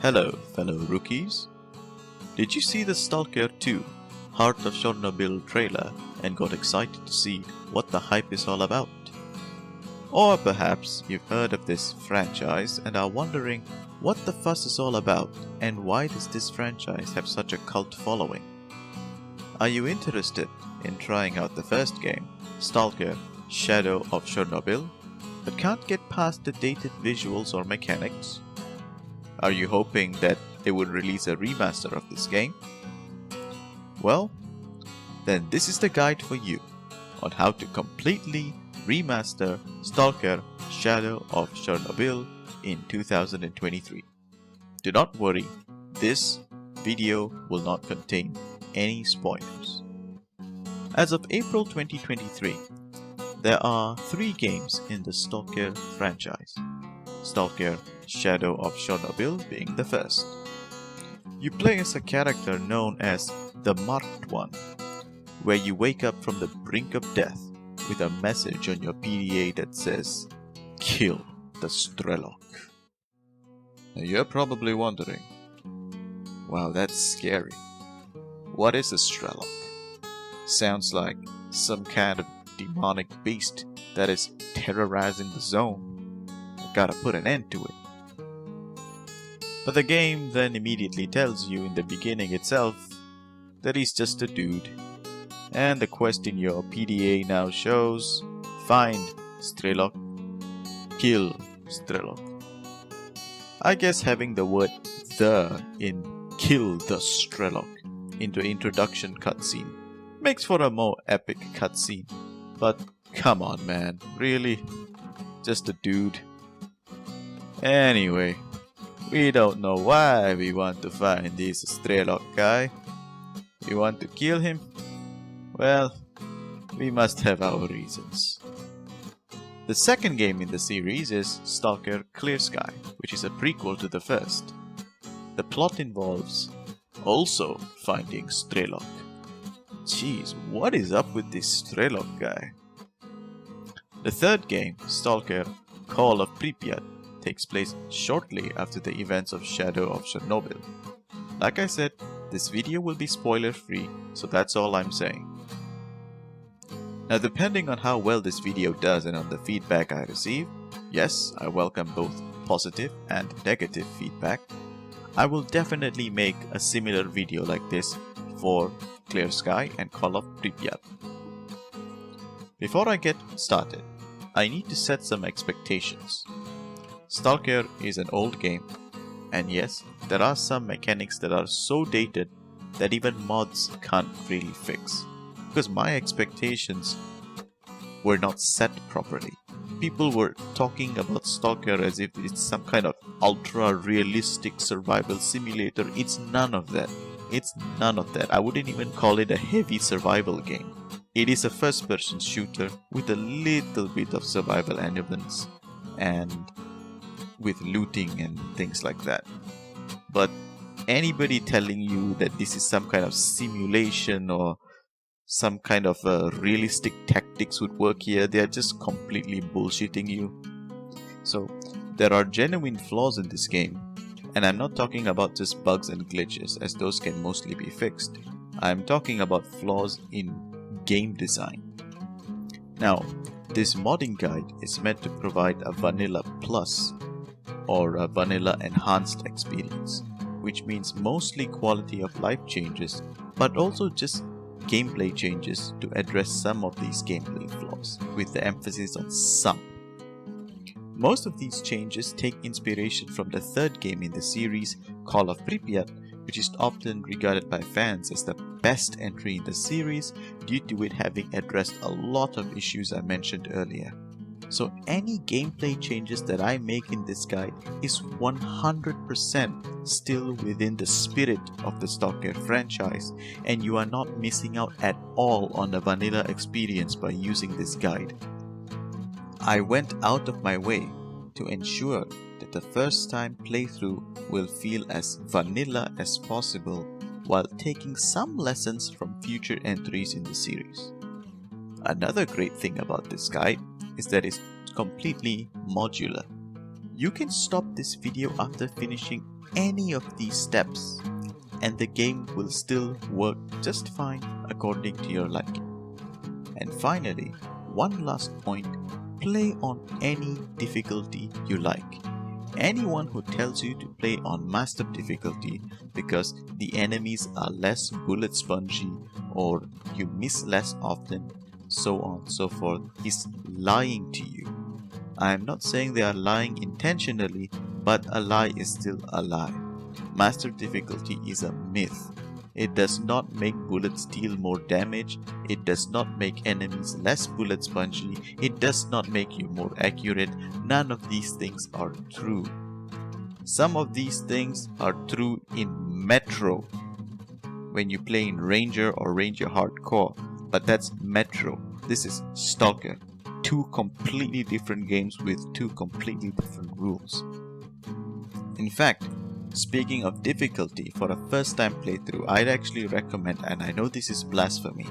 Hello, fellow rookies. Did you see the Stalker 2 Heart of Chernobyl trailer and got excited to see what the hype is all about? Or perhaps you've heard of this franchise and are wondering what the fuss is all about and why does this franchise have such a cult following? Are you interested in trying out the first game, Stalker Shadow of Chernobyl, but can't get past the dated visuals or mechanics? Are you hoping that they would release a remaster of this game? Well, then this is the guide for you on how to completely remaster Stalker Shadow of Chernobyl in 2023. Do not worry, this video will not contain any spoilers. As of April 2023, there are 3 games in the Stalker franchise, Stalker Shadow of Chernobyl being the first. You play as a character known as the Marked One, where you wake up from the brink of death with a message on your PDA that says, "Kill the Strelok." Now you're probably wondering, wow, that's scary. What is a Strelok? Sounds like some kind of demonic beast that is terrorizing the zone. I gotta put an end to it. But the game then immediately tells you in the beginning itself that he's just a dude. And the quest in your PDA now shows, find Strelok, kill Strelok. I guess having the word "the" in kill the Strelok into introduction cutscene makes for a more epic cutscene. But come on man, really? Just a dude? Anyway, we don't know why we want to find this Strelok guy. We want to kill him? Well, we must have our reasons. The second game in the series is Stalker Clear Sky, which is a prequel to the first. The plot involves also finding Strelok. Jeez, what is up with this Strelok guy? The third game, Stalker Call of Pripyat, takes place shortly after the events of Shadow of Chernobyl. Like I said, this video will be spoiler free, so that's all I'm saying. Now depending on how well this video does and on the feedback I receive, yes, I welcome both positive and negative feedback, I will definitely make a similar video like this for Clear Sky and Call of Pripyat. Before I get started, I need to set some expectations. Stalker is an old game, and yes, there are some mechanics that are so dated that even mods can't really fix, because my expectations were not set properly. People were talking about Stalker as if it's some kind of ultra-realistic survival simulator. It's none of that. It's none of that. I wouldn't even call it a heavy survival game. It is a first-person shooter with a little bit of survival elements and with looting and things like that. But anybody telling you that this is some kind of simulation or some kind of realistic tactics would work here, they are just completely bullshitting you. So there are genuine flaws in this game, and I'm not talking about just bugs and glitches, as those can mostly be fixed. I'm talking about flaws in game design. Now, this modding guide is meant to provide a vanilla plus or a vanilla enhanced experience, which means mostly quality of life changes, but also just gameplay changes to address some of these gameplay flaws, with the emphasis on some. Most of these changes take inspiration from the third game in the series, Call of Pripyat, which is often regarded by fans as the best entry in the series due to it having addressed a lot of issues I mentioned earlier. So any gameplay changes that I make in this guide is 100% still within the spirit of the Stalker franchise, and you are not missing out at all on the vanilla experience by using this guide. I went out of my way to ensure that the first time playthrough will feel as vanilla as possible while taking some lessons from future entries in the series. Another great thing about this guide is that it's completely modular. You can stop this video after finishing any of these steps and the game will still work just fine according to your liking. And finally, one last point, play on any difficulty you like. Anyone who tells you to play on master difficulty because the enemies are less bullet spongy or you miss less often, so on so forth, is lying to you. I am not saying they are lying intentionally, but a lie is still a lie. Master difficulty is a myth. It does not make bullets deal more damage, it does not make enemies less bullet spongy, it does not make you more accurate. None of these things are true. Some of these things are true in Metro, when you play in Ranger or Ranger Hardcore, but that's Metro. This is Stalker. Two completely different games with two completely different rules. In fact, speaking of difficulty, for a first time playthrough, I'd actually recommend, and I know this is blasphemy,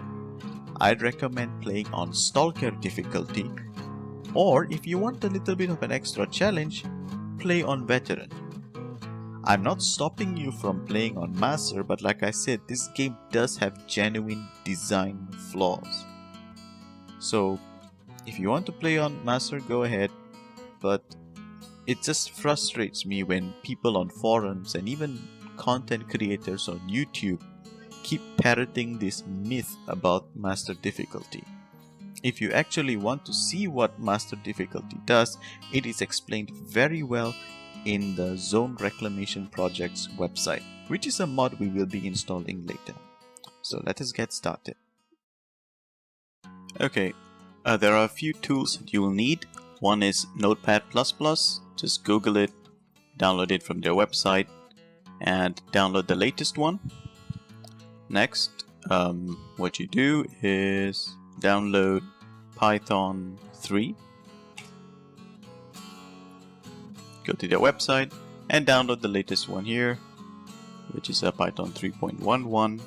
I'd recommend playing on Stalker difficulty, or if you want a little bit of an extra challenge, play on Veteran. I'm not stopping you from playing on Master, but like I said, this game does have genuine design flaws. So, if you want to play on Master, go ahead, but it just frustrates me when people on forums and even content creators on YouTube keep parroting this myth about master difficulty. If you actually want to see what master difficulty does, it is explained very well in the Zone Reclamation project's website, which is a mod we will be installing later. So let us get started. Okay, there are a few tools that you will need. One is Notepad++, just Google it, download it from their website, and download the latest one. Next, what you do is download Python 3, go to their website, and download the latest one here, which is a Python 3.11.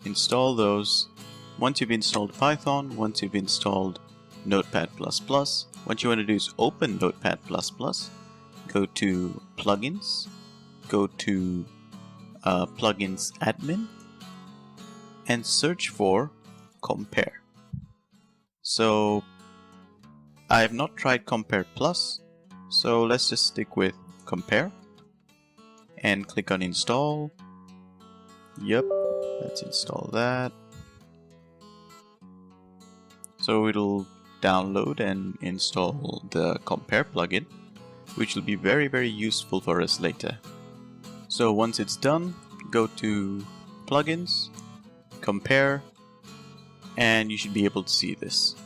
Install those. Once you've installed Python, once you've installed Notepad++, what you want to do is open Notepad++, go to Plugins, go to Plugins Admin, and search for Compare. So I have not tried Compare Plus, so let's just stick with Compare and click on Install. Yep, let's install that. So it'll download and install the Compare plugin, which will be very useful for us later. So once it's done, go to Plugins, Compare, and you should be able to see this.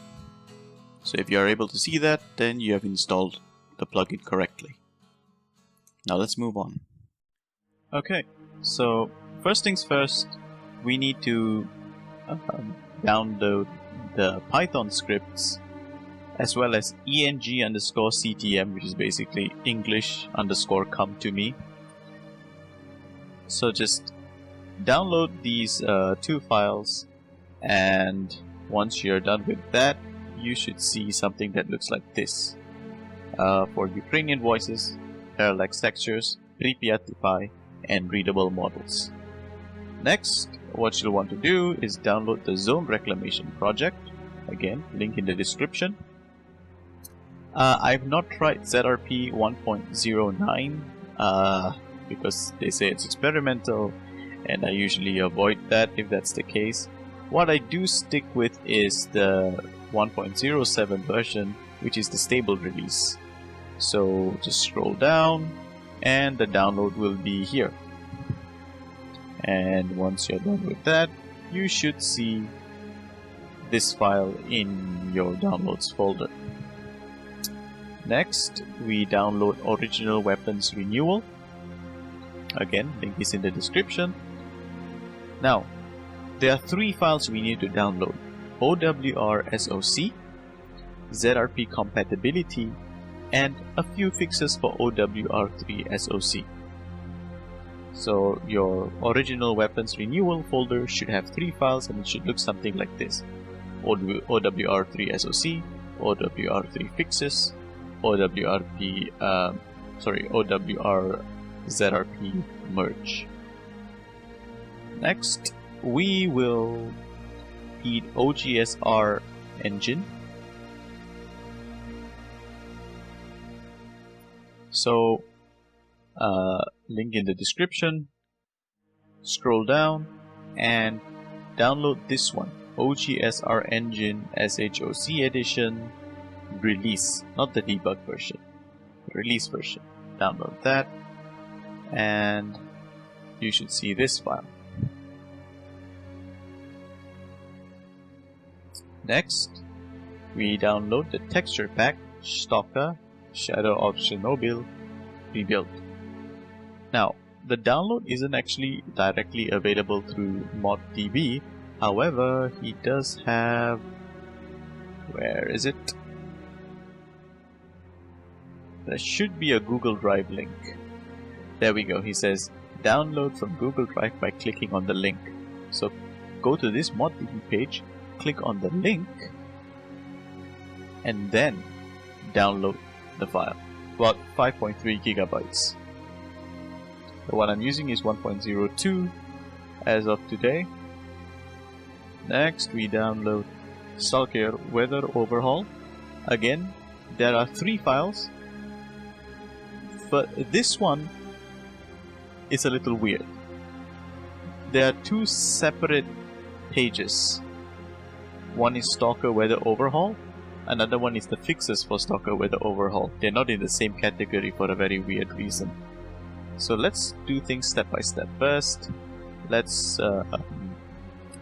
So if you are able to see that, then you have installed the plugin correctly. Now let's move on. Okay, so first things first, we need to download the Python scripts as well as eng_ctm, which is basically English_come to me. So just download these two files, and once you're done with that, you should see something that looks like this. For Ukrainian voices, parallax textures, Pripyatify, and readable models. Next, what you'll want to do is download the Zone Reclamation project. Again, link in the description. I've not tried ZRP 1.09 because they say it's experimental, and I usually avoid that if that's the case. What I do stick with is the 1.07 version, which is the stable release. So just scroll down and the download will be here. And once you're done with that, you should see this file in your downloads folder. Next, we download Original Weapons Renewal. Again, link is in the description. Now, there are three files we need to download: OWR-SOC, ZRP compatibility, and a few fixes for OWR3-SOC. So your Original Weapons Renewal folder should have three files, and it should look something like this: OWR3-SOC, OWR3 fixes, OWR ZRP merge. Next, we will need OGSR Engine. So, link in the description. Scroll down and download this one, OGSR Engine SHOC Edition Release, not the debug version, release version. Download that, and you should see this file. Next, we download the texture pack STALKER Shadow of Chernobyl Rebuild. Now, the download isn't actually directly available through ModDB. However, he does have... where is it? There should be a Google Drive link. There we go. He says download from Google Drive by clicking on the link. So go to this ModDB page, click on the link, and then download the file. About 5.3 gigabytes. The one I'm using is 1.02 as of today. Next, we download STALKER Weather Overhaul. Again, there are 3 files, but this one is a little weird. There are 2 separate pages. One is STALKER Weather Overhaul, another one is the fixes for STALKER Weather Overhaul. They're not in the same category for a very weird reason. So let's do things step by step. First, let's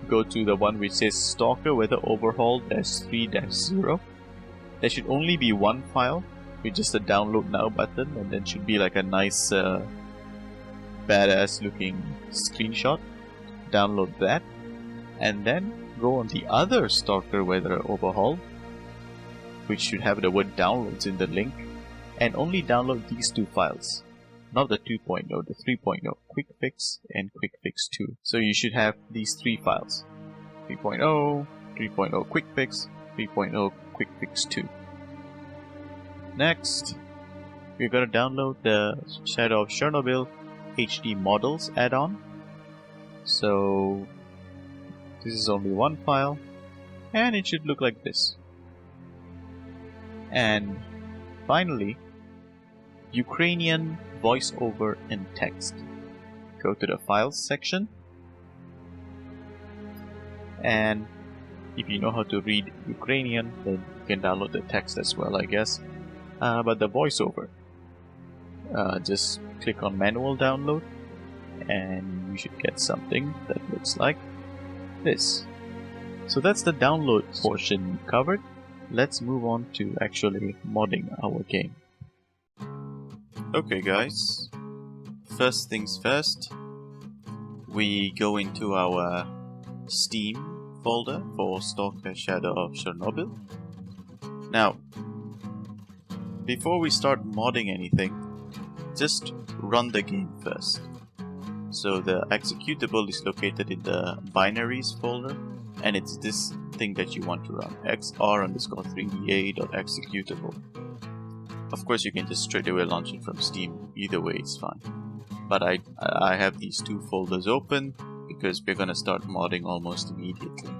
go to the one which says STALKER Weather Overhaul -3-0. There should only be one file with just a download now button, and then should be like a nice badass looking screenshot. Download that, and then go on the other STALKER Weather Overhaul, which should have the word downloads in the link, and only download these 2 files. Not the 2.0, the 3.0, Quick Fix and Quick Fix 2. So you should have these 3 files. 3.0, 3.0 Quick Fix, 3.0 Quick Fix 2. Next, we're going to download the Shadow of Chernobyl HD Models add-on. So this is only one file, and it should look like this. And finally, Ukrainian voiceover and text. Go to the files section, and if you know how to read Ukrainian, then you can download the text as well, I guess. But the voiceover, just click on manual download, and you should get something that looks like this. So that's the download portion covered. Let's move on to actually modding our game. Okay guys, first things first, we go into our Steam folder for STALKER Shadow of Chernobyl. Now, before we start modding anything, just run the game first. So the executable is located in the binaries folder, and it's this thing that you want to run, xr_3da.executable. Of course, you can just straight away launch it from Steam. Either way, it's fine. But I have these 2 folders open because we're gonna start modding almost immediately.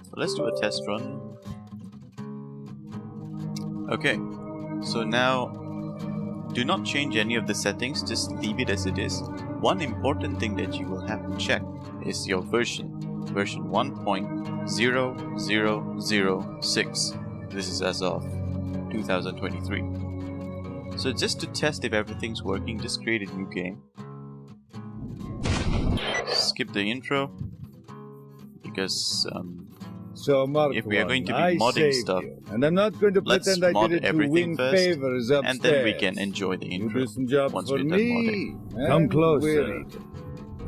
So let's do a test run. Okay, so now do not change any of the settings. Just leave it as it is. One important thing that you will have to check is your version 1.0006. This is as of 2023. So just to test if everything's working, just create a new game. Skip the intro because So Mark, if we are going to be modding stuff, and I'm not going to let's pretend I mod did it to everything win first, favors upstairs. and then we can enjoy the You intro do some jobs once for we're done modding. me. Come closer.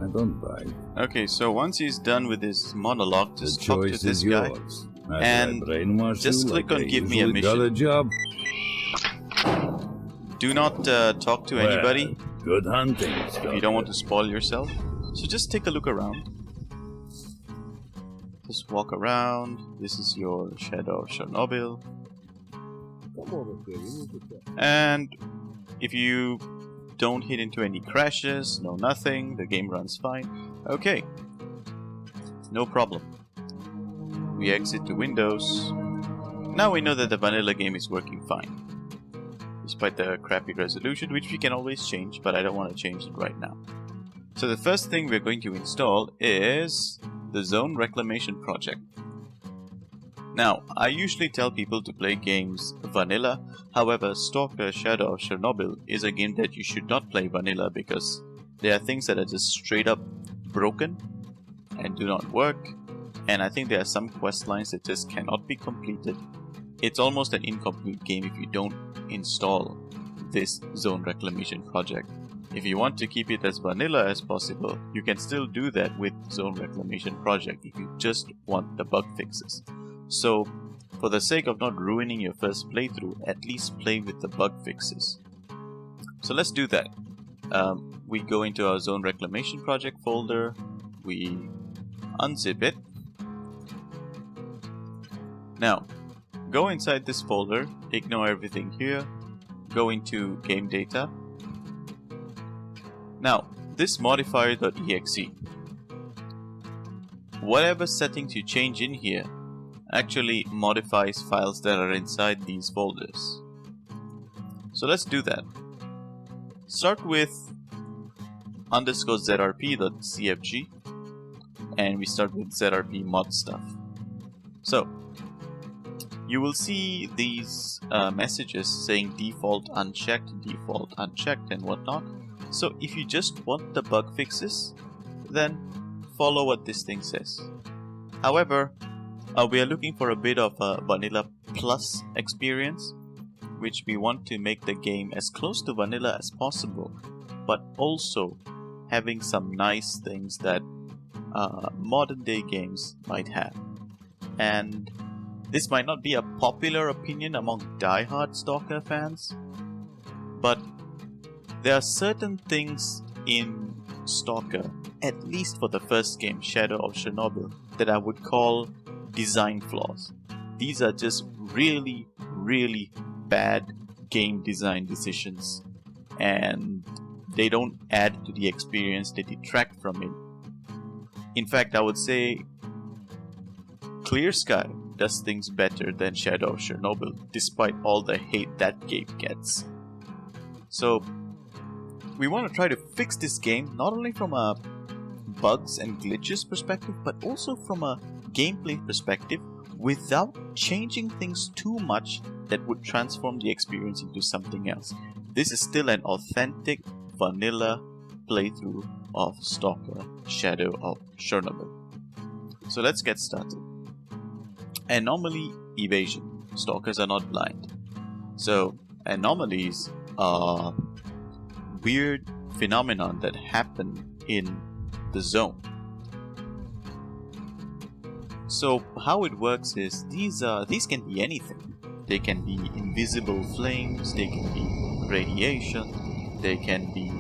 I don't bite. Okay, so once he's done with his monologue, just talk to this guy and just click on give me a mission. Job. Do not talk to anybody Good hunting. if you don't want to spoil yourself. So just take a look around. Just walk around. This is your Shadow of Chernobyl. And if you don't hit into any crashes, no nothing, the game runs fine. Okay, no problem. We exit to Windows. Now we know that the vanilla game is working fine, despite the crappy resolution, which we can always change, but I don't want to change it right now. So the first thing we're going to install is the Zone Reclamation project. Now, I usually tell people to play games vanilla. However, Stalker Shadow of Chernobyl is a game that you should not play vanilla because there are things that are just straight up broken and do not work. And I think there are some quest lines that just cannot be completed. It's almost an incomplete game if you don't install this Zone Reclamation project. If you want to keep it as vanilla as possible, you can still do that with Zone Reclamation project if you just want the bug fixes. So, for the sake of not ruining your first playthrough, at least play with the bug fixes. So let's do that. We go into our Zone Reclamation project folder, we unzip it. Now, go inside this folder, ignore everything here, go into game data. Now, this modifier.exe, whatever settings you change in here actually modifies files that are inside these folders. So let's do that. Start with _zrp.cfg and we start with zrp mod stuff. So you will see these messages saying default unchecked and whatnot. So if you just want the bug fixes, then follow what this thing says. However, we are looking for a bit of a vanilla plus experience, which we want to make the game as close to vanilla as possible, but also having some nice things that modern day games might have. And this might not be a popular opinion among die-hard Stalker fans, but there are certain things in Stalker, at least for the first game, Shadow of Chernobyl, that I would call design flaws. These are just really, really bad game design decisions, and they don't add to the experience, they detract from it. In fact, I would say Clear Sky does things better than Shadow of Chernobyl, despite all the hate that game gets. So, we want to try to fix this game, not only from a bugs and glitches perspective, but also from a gameplay perspective, without changing things too much that would transform the experience into something else. This is still an authentic vanilla playthrough of Stalker Shadow of Chernobyl. So let's get started. Anomaly evasion. Stalkers are not blind. So anomalies are weird phenomenon that happen in the zone. So how it works is these can be anything. They can be invisible flames, they can be radiation, they can be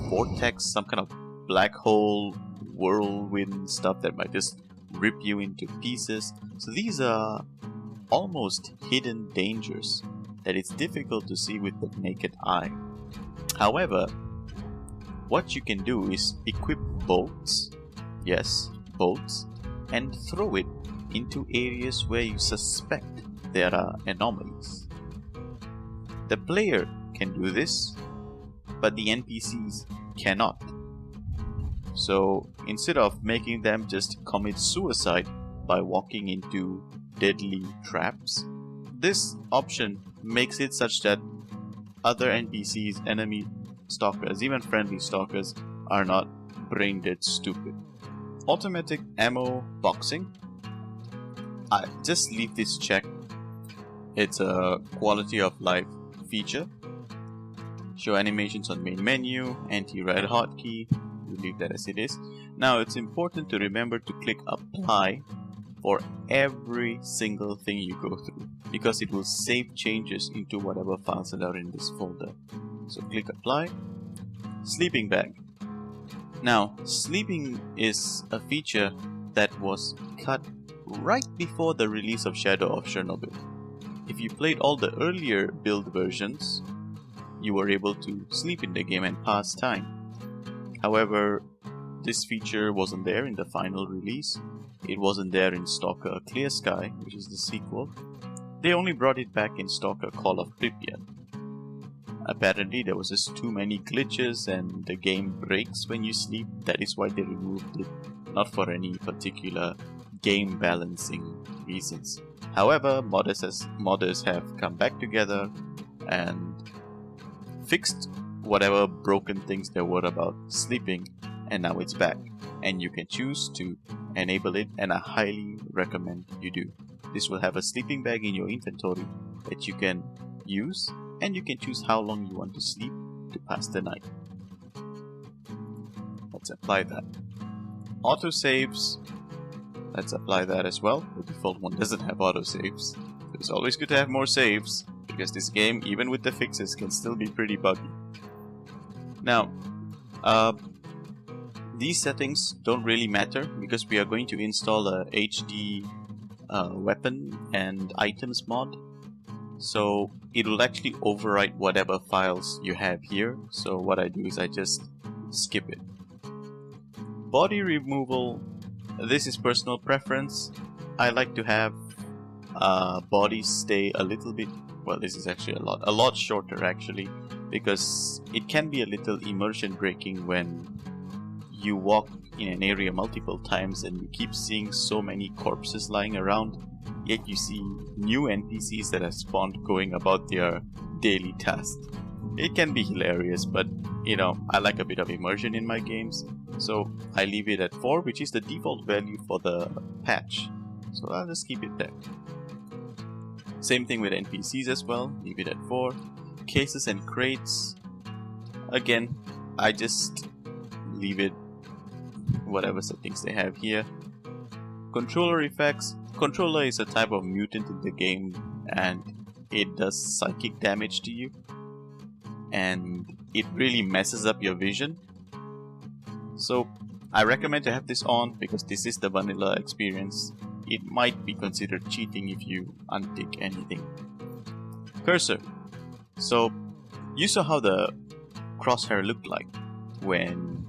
vortex, some kind of black hole, whirlwind stuff that might just rip you into pieces. So these are almost hidden dangers that it's difficult to see with the naked eye. However, what you can do is equip bolts, yes, bolts, and throw it into areas where you suspect there are anomalies. The player can do this, but the NPCs cannot. So instead of making them just commit suicide by walking into deadly traps, this option makes it such that other NPCs, enemy stalkers, even friendly stalkers, are not brain dead stupid. Automatic ammo boxing. I just leave this checked. It's a quality of life feature. Show animations on main menu, anti-red hotkey. We leave that as it is. Now it's important to remember to click apply for every single thing you go through, because it will save changes into whatever files that are in this folder. So click apply. Sleeping bag. Now, sleeping is a feature that was cut right before the release of Shadow of Chernobyl. If you played all the earlier build versions, you were able to sleep in the game and pass time. However, this feature wasn't there in the final release. It wasn't there in Stalker Clear Sky, which is the sequel. They only brought it back in Stalker Call of Pripyat. Apparently there was just too many glitches and the game breaks when you sleep. That is why they removed it, not for any particular game balancing reasons. However, modders have come back together and fixed whatever broken things there were about sleeping, and now it's back. And you can choose to enable it, and I highly recommend you do. This will have a sleeping bag in your inventory that you can use, and you can choose how long you want to sleep to pass the night. Let's apply that. Autosaves, let's apply that as well. The default one doesn't have autosaves. It's always good to have more saves, because this game, even with the fixes, can still be pretty buggy. Now, these settings don't really matter because we are going to install a HD weapon and items mod. So it will actually overwrite whatever files you have here. So what I do is I just skip it. Body removal, this is personal preference. I like to have bodies stay a little bit, well, this is actually a lot shorter actually, because it can be a little immersion breaking when you walk in an area multiple times and you keep seeing so many corpses lying around, yet you see new NPCs that have spawned going about their daily tasks. It can be hilarious, but you know, I like a bit of immersion in my games, so I leave it at 4, which is the default value for the patch. So I'll just keep it there. Same thing with NPCs as well, leave it at 4. Cases and crates, again, I just leave it whatever settings they have here. Controller effects. Controller is a type of mutant in the game and it does psychic damage to you. And it really messes up your vision. So I recommend to have this on because this is the vanilla experience. It might be considered cheating if you untick anything. Cursor. So you saw how the crosshair looked like when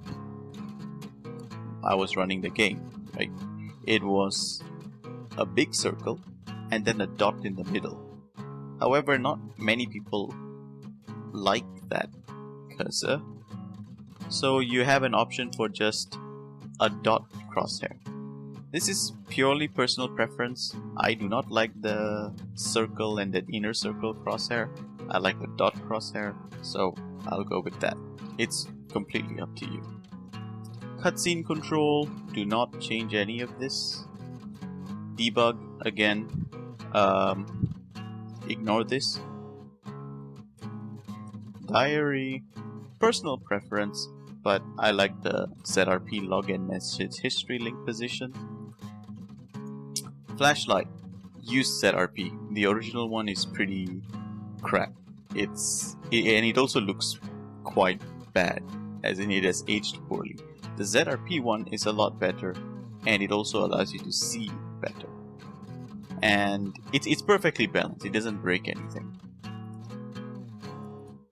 I was running the game, right? It was a big circle and then a dot in the middle. However, not many people like that cursor, so you have an option for just a dot crosshair. This is purely personal preference. I do not like the circle and the inner circle crosshair. I like the dot crosshair, so I'll go with that. It's completely up to you. Cutscene control, do not change any of this. Debug, again, ignore this. Diary, personal preference, but I like the ZRP login message history link position. Flashlight, use ZRP. The original one is pretty crap. And it also looks quite bad, as in it has aged poorly. The ZRP one is a lot better, and it also allows you to see better. And it's perfectly balanced, it doesn't break anything.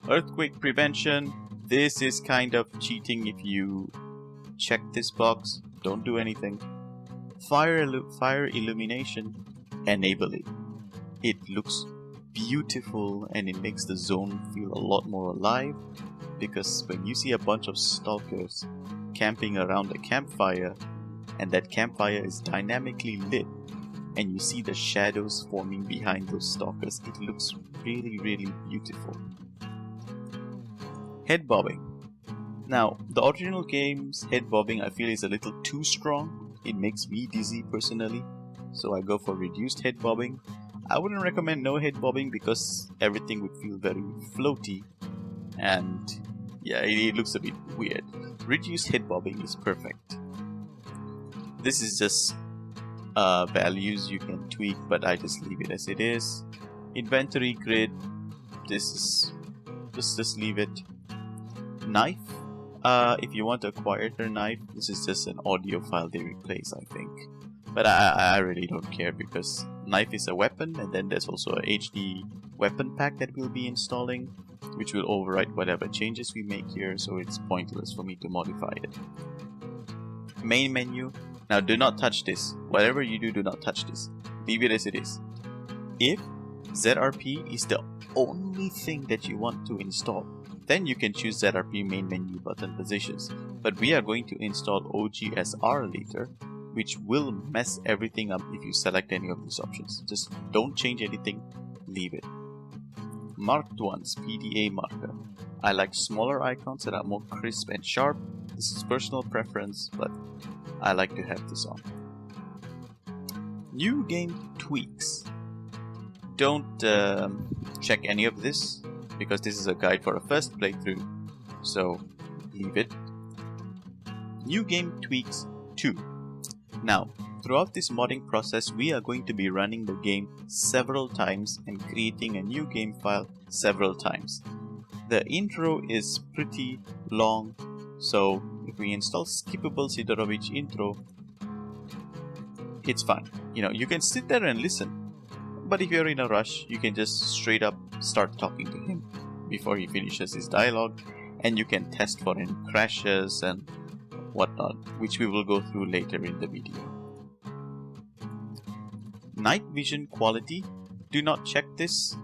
Earthquake prevention, this is kind of cheating if you check this box, don't do anything. Fire illumination, enable it. It looks beautiful and it makes the zone feel a lot more alive, because when you see a bunch of stalkers camping around a campfire and that campfire is dynamically lit and you see the shadows forming behind those stalkers, it looks really, really beautiful. Head bobbing. Now, the original game's head bobbing I feel is a little too strong. It makes me dizzy personally, so I go for reduced head bobbing. I wouldn't recommend no head bobbing because everything would feel very floaty and yeah, it looks a bit weird. Reduced head bobbing is perfect. This is just values you can tweak, but I just leave it as it is. Inventory grid, this is just leave it. Knife, if you want to acquire their knife, this is just an audio file they replace, I think. But I really don't care because knife is a weapon, and then there's also a HD weapon pack that we'll be installing. which will override whatever changes we make here, so it's pointless for me to modify it. Main menu. Now do not touch this. Whatever you do, do not touch this. Leave it as it is. If ZRP is the only thing that you want to install, then you can choose ZRP main menu button positions. But we are going to install OGSR later, which will mess everything up if you select any of these options. Just don't change anything, leave it. Marked ones, PDA marker. I like smaller icons that are more crisp and sharp. This is personal preference, but I like to have this on. New game tweaks. Don't check any of this, because this is a guide for a first playthrough, so leave it. New game tweaks 2. Now, throughout this modding process, we are going to be running the game several times and creating a new game file several times. The intro is pretty long, so if we install skippable Sidorovich intro, it's fine. You know, you can sit there and listen. But if you're in a rush, you can just straight up start talking to him before he finishes his dialogue, and you can test for any crashes and whatnot, which we will go through later in the video. Night vision quality, do not check this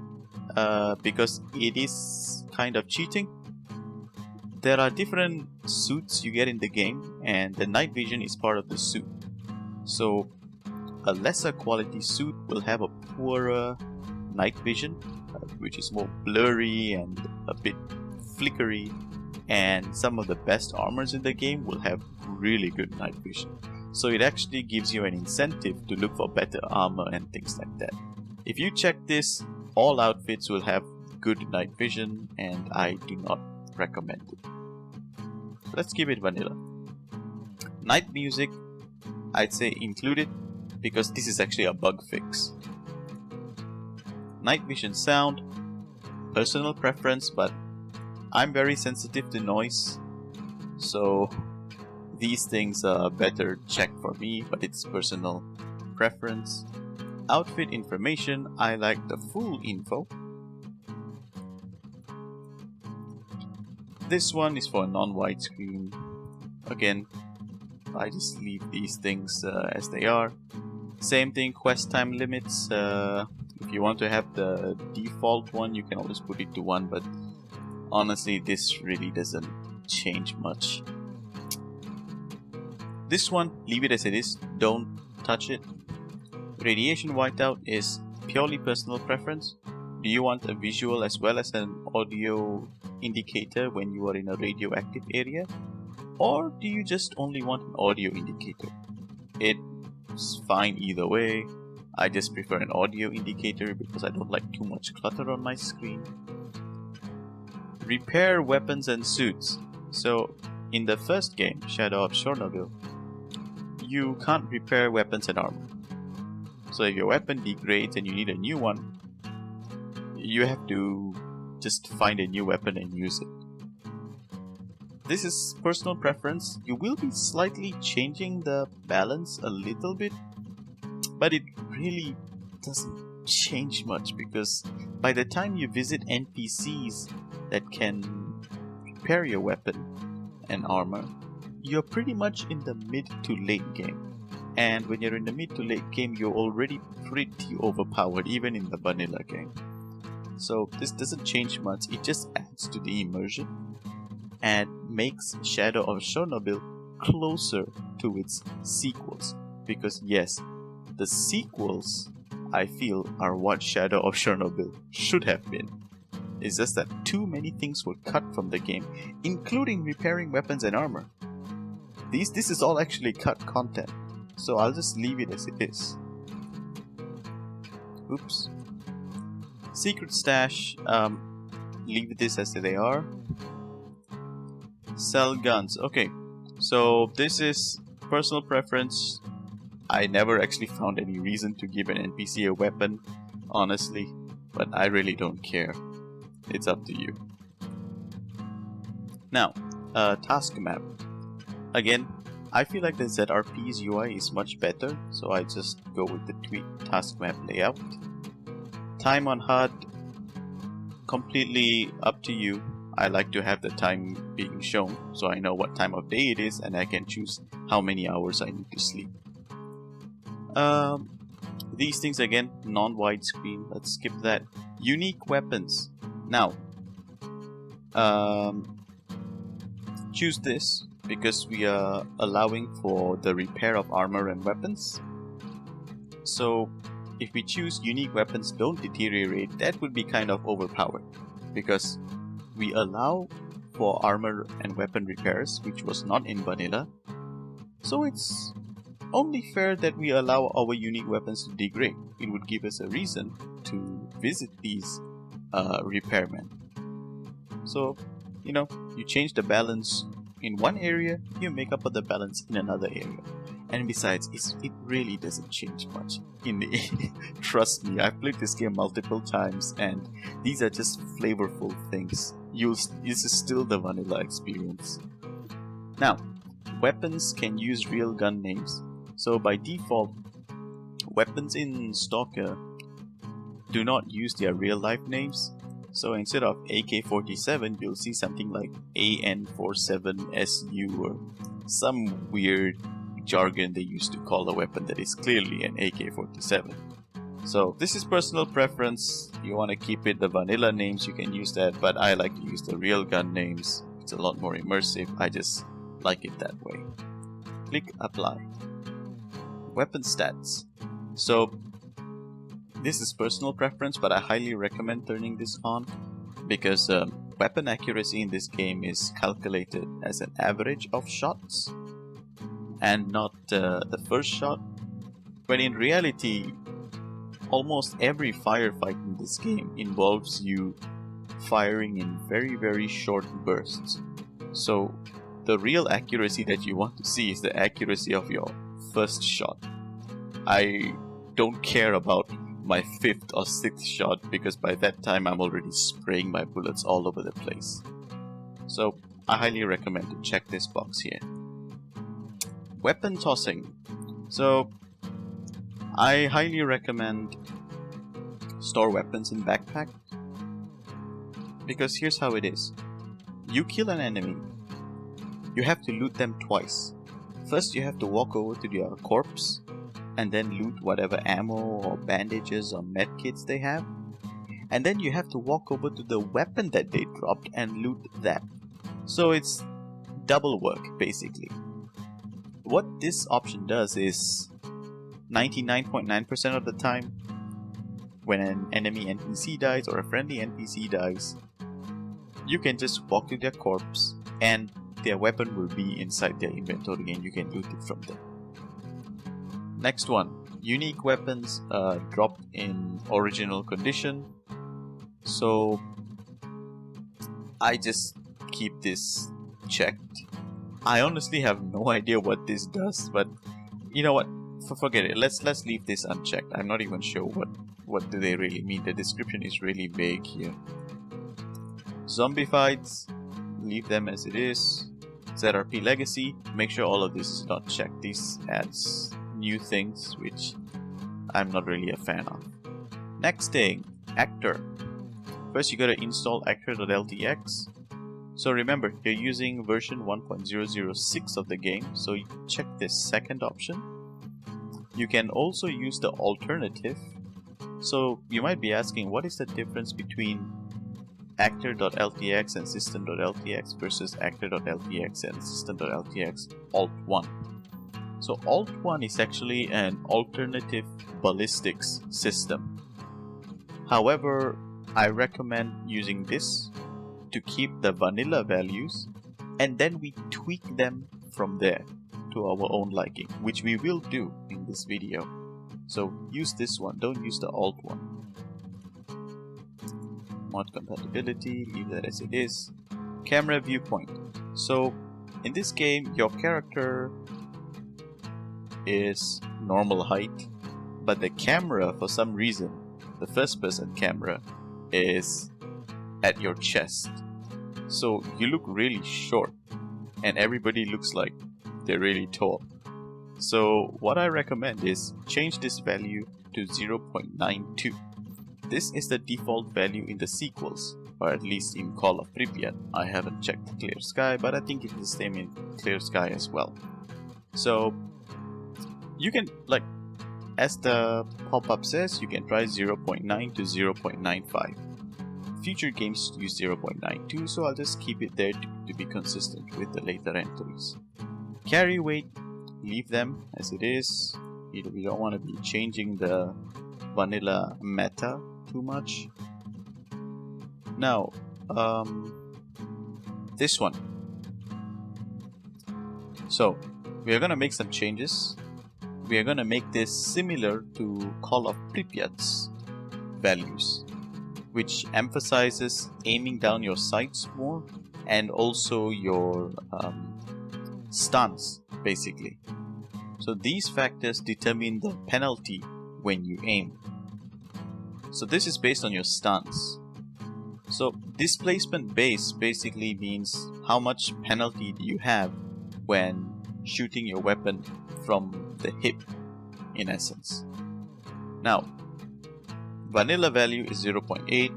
because it is kind of cheating. There are different suits you get in the game, and the night vision is part of the suit. So a lesser quality suit will have a poorer night vision, which is more blurry and a bit flickery, and some of the best armors in the game will have really good night vision. So it actually gives you an incentive to look for better armor and things like that. If you check this, all outfits will have good night vision, and I do not recommend it. Let's keep it vanilla. Night music, I'd say include it, because this is actually a bug fix. Night vision sound, personal preference, but I'm very sensitive to noise, so these things are better checked for me, but it's personal preference. Outfit information, I like the full info. This one is for non-widescreen. Again, I just leave these things as they are. Same thing, quest time limits. If you want to have the default one, you can always put it to 1, but honestly, this really doesn't change much. This one, leave it as it is, don't touch it. Radiation whiteout is purely personal preference. Do you want a visual as well as an audio indicator when you are in a radioactive area? Or do you just only want an audio indicator? It's fine either way. I just prefer an audio indicator because I don't like too much clutter on my screen. Repair weapons and suits. So in the first game, Shadow of Chernobyl, you can't repair weapons and armor. So if your weapon degrades and you need a new one, you have to just find a new weapon and use it. This is personal preference. You will be slightly changing the balance a little bit, but it really doesn't change much, because by the time you visit NPCs that can repair your weapon and armor, you're pretty much in the mid to late game. And when you're in the mid to late game, you're already pretty overpowered, even in the vanilla game. So this doesn't change much, it just adds to the immersion and makes Shadow of Chernobyl closer to its sequels. Because yes, the sequels, I feel, are what Shadow of Chernobyl should have been. It's just that too many things were cut from the game, including repairing weapons and armor. This is all actually cut content, so I'll just leave it as it is. Oops. Secret stash, leave this as they are. Sell guns. Okay, so this is personal preference. I never actually found any reason to give an NPC a weapon, honestly, but I really don't care. It's up to you. Now, task map. Again, I feel like the ZRP's UI is much better, so I just go with the tweak task map layout. Time on HUD. completely up to you. I like to have the time being shown so I know what time of day it is and I can choose how many hours I need to sleep. These things again, non-widescreen, let's skip that. Unique weapons. Now, choose this because we are allowing for the repair of armor and weapons. So if we choose unique weapons don't deteriorate, that would be kind of overpowered because we allow for armor and weapon repairs, which was not in vanilla. So it's only fair that we allow our unique weapons to degrade. It would give us a reason to visit these repairmen. So, you know, you change the balance in one area, you make up for the balance in another area. And besides, it really doesn't change much. Trust me, I've played this game multiple times and these are just flavorful things. This is still the vanilla experience. Now, weapons can use real gun names. So by default, weapons in Stalker do not use their real life names. So instead of AK-47, you'll see something like AN-47SU or some weird jargon they used to call a weapon that is clearly an AK-47. So this is personal preference. If you want to keep it the vanilla names, you can use that, but I like to use the real gun names. It's a lot more immersive. I just like it that way. Click apply. Weapon stats. So this is personal preference, but I highly recommend turning this on because weapon accuracy in this game is calculated as an average of shots and not the first shot. But in reality, almost every firefight in this game involves you firing in very short bursts. So the real accuracy that you want to see is the accuracy of your first shot. I don't care about my 5th or 6th shot because by that time I'm already spraying my bullets all over the place. So I highly recommend to check this box here. Weapon tossing. So I highly recommend store weapons in backpack because here's how it is. You kill an enemy, you have to loot them twice. First you have to walk over to their corpse and then loot whatever ammo or bandages or medkits they have. And then you have to walk over to the weapon that they dropped and loot that. So it's double work basically. What this option does is 99.9% of the time when an enemy NPC dies or a friendly NPC dies, you can just walk to their corpse and their weapon will be inside their inventory and you can loot it from there. Next one, unique weapons dropped in original condition. So I just keep this checked. I honestly have no idea what this does, but you know what? Forget it. Let's leave this unchecked. I'm not even sure what do they really mean. The description is really vague here. Zombie fights, leave them as it is. ZRP Legacy, make sure all of this is not checked. This adds new things which I'm not really a fan of. Next thing, Actor. First you gotta install actor.ltx. So remember, you're using version 1.006 of the game, so you check this second option. You can also use the alternative. So you might be asking, what is the difference between actor.ltx and system.ltx versus actor.ltx and system.ltx alt1? So alt1 is actually an alternative ballistics system. However, I recommend using this to keep the vanilla values and then we tweak them from there to our own liking, which we will do in this video. So use this one, don't use the alt one. Mod compatibility, leave that as it is. Camera viewpoint. So in this game, your character is normal height, but the camera, for some reason, the first person camera is at your chest. So you look really short and everybody looks like they're really tall. So what I recommend is change this value to 0.92. this is the default value in the sequels, or at least in Call of Pripyat. I haven't checked Clear Sky, but I think it's the same in Clear Sky as well. So you can, like, as the pop-up says, you can try 0.9 to 0.95. Future games use 0.92, so I'll just keep it there to be consistent with the later entries. Carry weight, leave them as it is. We don't want to be changing the vanilla meta too much. Now, this one. So, we are going to make some changes. We are going to make this similar to Call of Pripyat's values, which emphasizes aiming down your sights more and also your stance, basically. So these factors determine the penalty when you aim. So this is based on your stance. So displacement base basically means how much penalty do you have when shooting your weapon from the hip, in essence. Now, vanilla value is 0.8,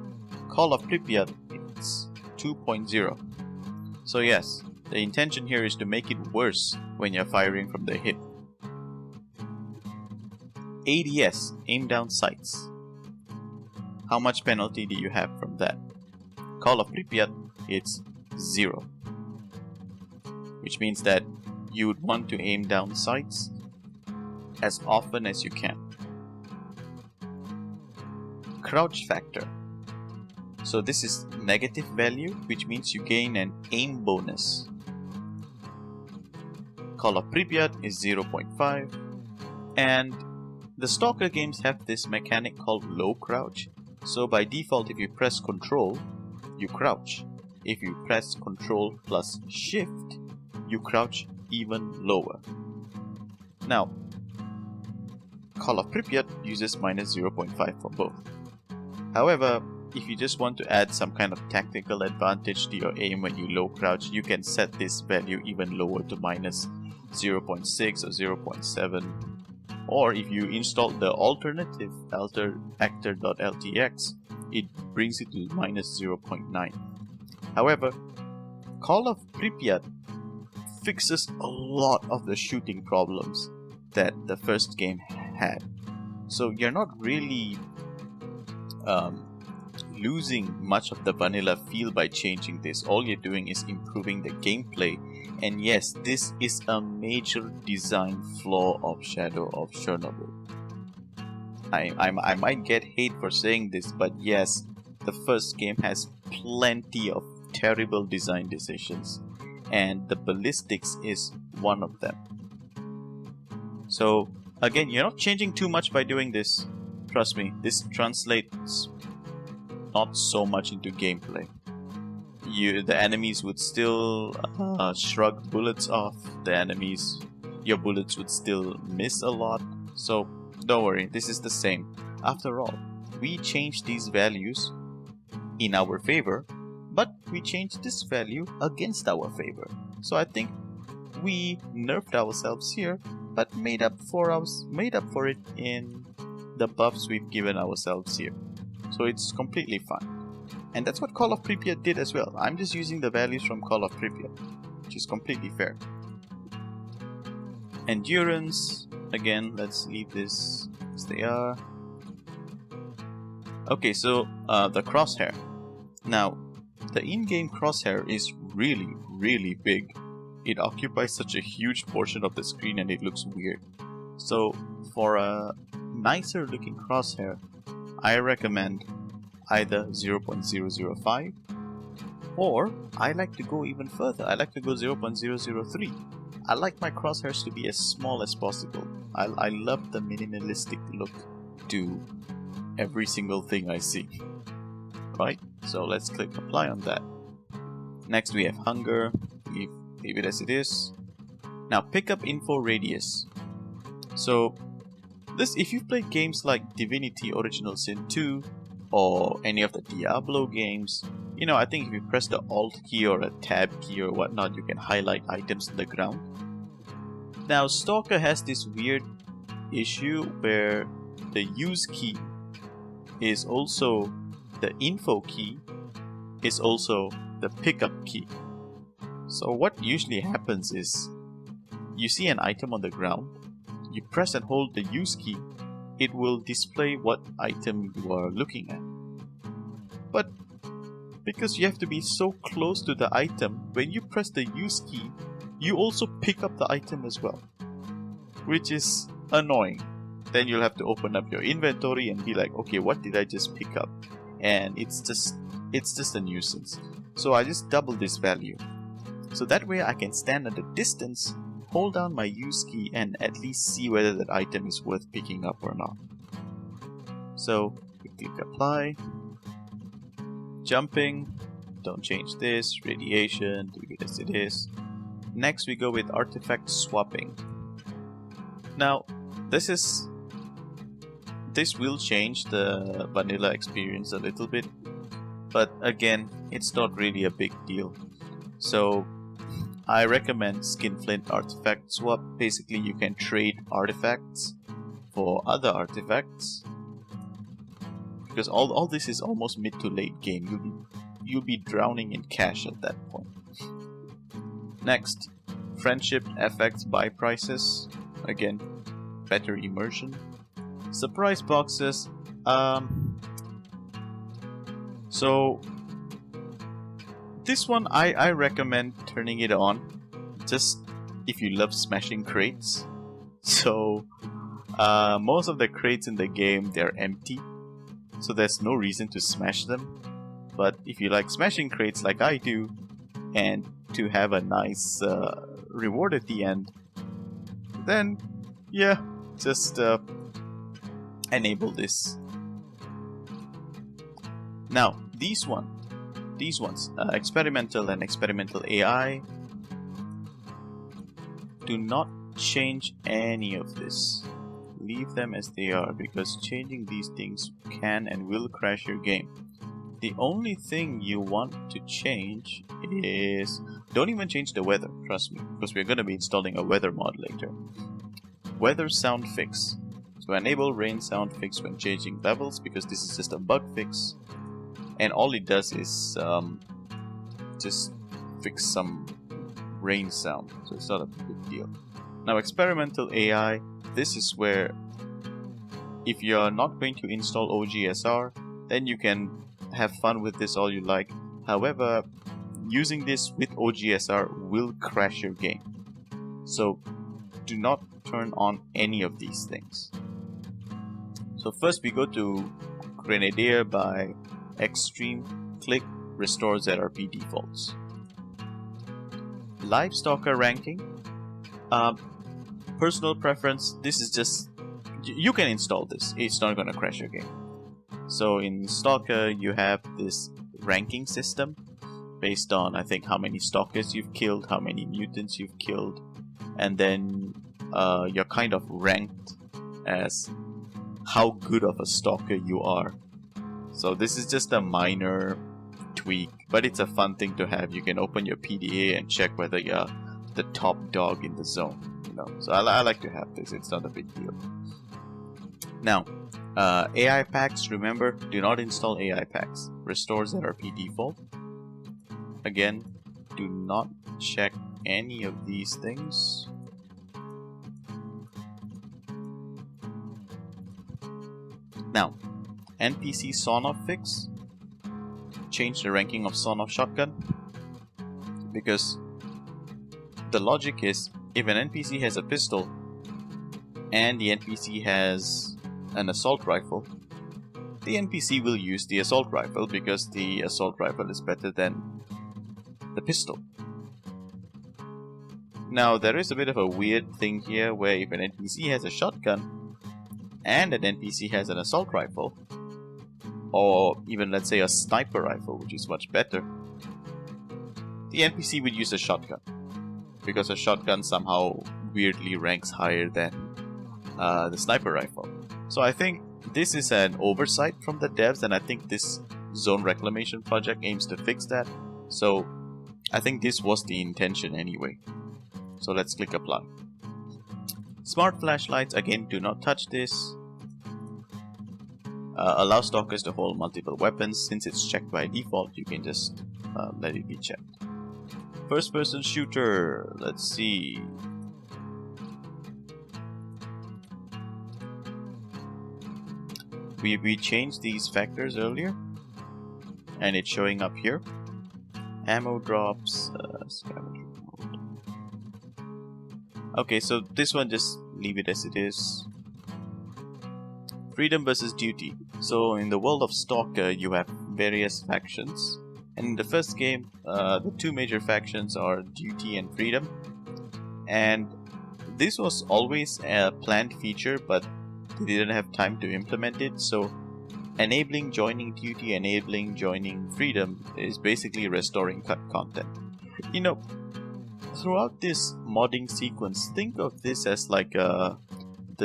Call of Pripyat is 2.0. So yes, the intention here is to make it worse when you're firing from the hip. ADS, aim down sights. How much penalty do you have from that? Call of Pripyat, it's 0. Which means that you would want to aim down sights as often as you can. Crouch factor. So this is negative value, which means you gain an aim bonus. Call of Pripyat is 0.5, and the Stalker games have this mechanic called low crouch. So by default, if you press Control, you crouch. If you press Control plus Shift, you crouch even lower. Now, Call of Pripyat uses minus 0.5 for both. However, if you just want to add some kind of tactical advantage to your aim when you low crouch, you can set this value even lower to minus 0.6 or 0.7. Or if you install the alternative actor.ltx, it brings it to minus 0.9. However, Call of Pripyat fixes a lot of the shooting problems that the first game had. So you're not really losing much of the vanilla feel by changing this. All you're doing is improving the gameplay. And yes, this is a major design flaw of Shadow of Chernobyl. I might get hate for saying this, but yes, the first game has plenty of terrible design decisions, and the ballistics is one of them. So again, you're not changing too much by doing this. Trust me, this translates not so much into gameplay. The enemies would still shrug bullets off. Your bullets would still miss a lot. So don't worry, this is the same. After all, we changed these values in our favor, but we changed this value against our favor. So I think we nerfed ourselves here, but made up for it in the buffs we've given ourselves here. So it's completely fine. And that's what Call of Pripyat did as well. I'm just using the values from Call of Pripyat, which is completely fair. Endurance, again, let's leave this as they are. Okay, so the crosshair. Now, the in-game crosshair is really, really big. It occupies such a huge portion of the screen and it looks weird. So, for a nicer looking crosshair, I recommend either 0.005, or I like to go even further. I like to go 0.003. I like my crosshairs to be as small as possible. I love the minimalistic look to every single thing I see. Right? So let's click apply on that. Next we have hunger. Leave it as it is. Now pick up info radius. So this, if you've played games like Divinity Original Sin 2 or any of the Diablo games, you know, I think if you press the Alt key or a Tab key or whatnot, you can highlight items on the ground. Now Stalker has this weird issue where the use key is also the info key, is also the pickup key. So what usually happens is, you see an item on the ground, you press and hold the use key, it will display what item you are looking at. But because you have to be so close to the item, when you press the use key, you also pick up the item as well, which is annoying. Then you'll have to open up your inventory and be like, okay, what did I just pick up? And it's just a nuisance. So I just double this value. So that way I can stand at a distance, hold down my use key, and at least see whether that item is worth picking up or not. So we click apply. Jumping, don't change this. Radiation, leave it as it is. Next we go with artifact swapping. Now this will change the vanilla experience a little bit, but again, it's not really a big deal. So I recommend Skinflint artifact swap. Basically you can trade artifacts for other artifacts, because all this is almost mid to late game. You'll be drowning in cash at that point. Next, friendship effects buy prices. Again, better immersion. Surprise boxes. So this one I recommend turning it on, just if you love smashing crates. So most of the crates in the game, they're empty, so there's no reason to smash them. But if you like smashing crates like I do, and to have a nice reward at the end, then yeah, just enable this. Now these ones, experimental and experimental AI, do not change any of this. Leave them as they are, because changing these things can and will crash your game. The only thing you want to change is, don't even change the weather, trust me, because we're going to be installing a weather mod later. Weather sound fix. So enable rain sound fix when changing levels, because this is just a bug fix. And all it does is just fix some rain sound, so it's not a big deal. Now experimental AI, this is where if you're not going to install OGSR, then you can have fun with this all you like. However, using this with OGSR will crash your game. So do not turn on any of these things. So first we go to Grenadier by Extreme, click Restore ZRP Defaults. Live Stalker ranking. Personal preference, this is just, you can install this, it's not gonna crash your game. So in Stalker you have this ranking system based on, I think, how many stalkers you've killed, how many mutants you've killed, and then you're kind of ranked as how good of a stalker you are. So this is just a minor tweak, but it's a fun thing to have. You can open your PDA and check whether you're the top dog in the zone, you know. So I like to have this, it's not a big deal. Now, AI packs, remember, do not install AI packs. Restore ZRP default. Again, do not check any of these things. Now, NPC sawn-off fix. Change the ranking of sawn-off shotgun, because the logic is, if an NPC has a pistol and the NPC has an assault rifle, the NPC will use the assault rifle because the assault rifle is better than the pistol. Now there is a bit of a weird thing here where if an NPC has a shotgun and an NPC has an assault rifle, or even let's say a sniper rifle, which is much better, the NPC would use a shotgun, because a shotgun somehow weirdly ranks higher than the sniper rifle. So I think this is an oversight from the devs, and I think this Zone Reclamation project aims to fix that. So I think this was the intention anyway. So let's click apply. Smart flashlights, again, do not touch this. Allow stalkers to hold multiple weapons. Since it's checked by default, you can just let it be checked. First person shooter, let's see. We changed these factors earlier, and it's showing up here. Ammo drops, scavenger mode. Okay, so this one just leave it as it is. Freedom versus duty. So in the world of Stalker, you have various factions. And in the first game, the two major factions are duty and freedom. And this was always a planned feature, but they didn't have time to implement it. So enabling joining duty, enabling joining freedom is basically restoring cut content. You know, throughout this modding sequence, think of this as like the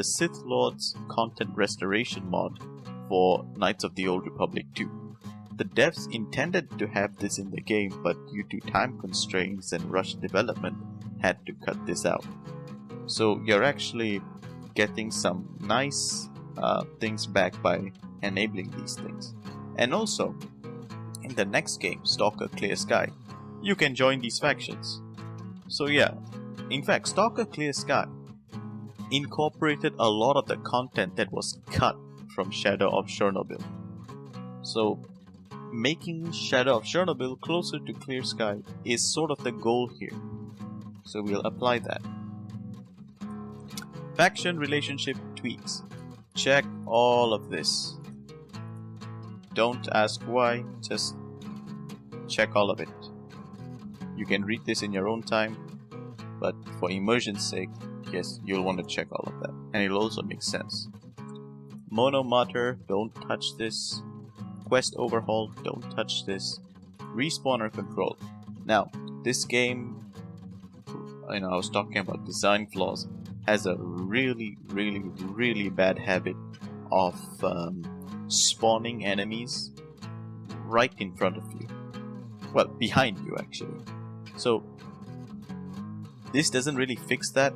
Sith Lord's content restoration mod for Knights of the Old Republic 2. The devs intended to have this in the game, but due to time constraints and rushed development, had to cut this out. So you're actually getting some nice things back by enabling these things. And also, in the next game, Stalker Clear Sky, you can join these factions. So yeah, in fact, Stalker Clear Sky incorporated a lot of the content that was cut from Shadow of Chernobyl. So making Shadow of Chernobyl closer to Clear Sky is sort of the goal here. So we'll apply that. Faction relationship tweaks. Check all of this. Don't ask why, just check all of it. You can read this in your own time, but for immersion's sake, yes, you'll want to check all of that. And it'll also make sense. Monomatter, don't touch this. Quest Overhaul, don't touch this. Respawner control. Now, this game, I was talking about design flaws, has a really bad habit of spawning enemies right in front of you. Well, behind you actually. So, this doesn't really fix that.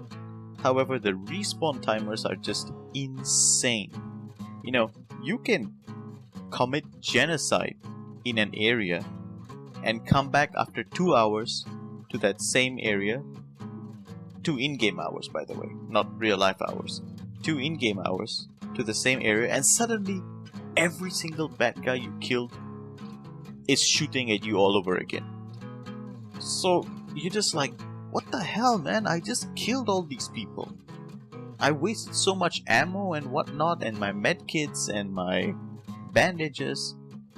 However, the respawn timers are just insane. You know, you can commit genocide in an area and come back after 2 hours to that same area. 2 in-game hours, by the way, not real life hours. 2 in-game hours to the same area, and suddenly every single bad guy you killed is shooting at you all over again. So you're just like, what the hell, man? I just killed all these people. I wasted so much ammo and whatnot, and my medkits and my bandages,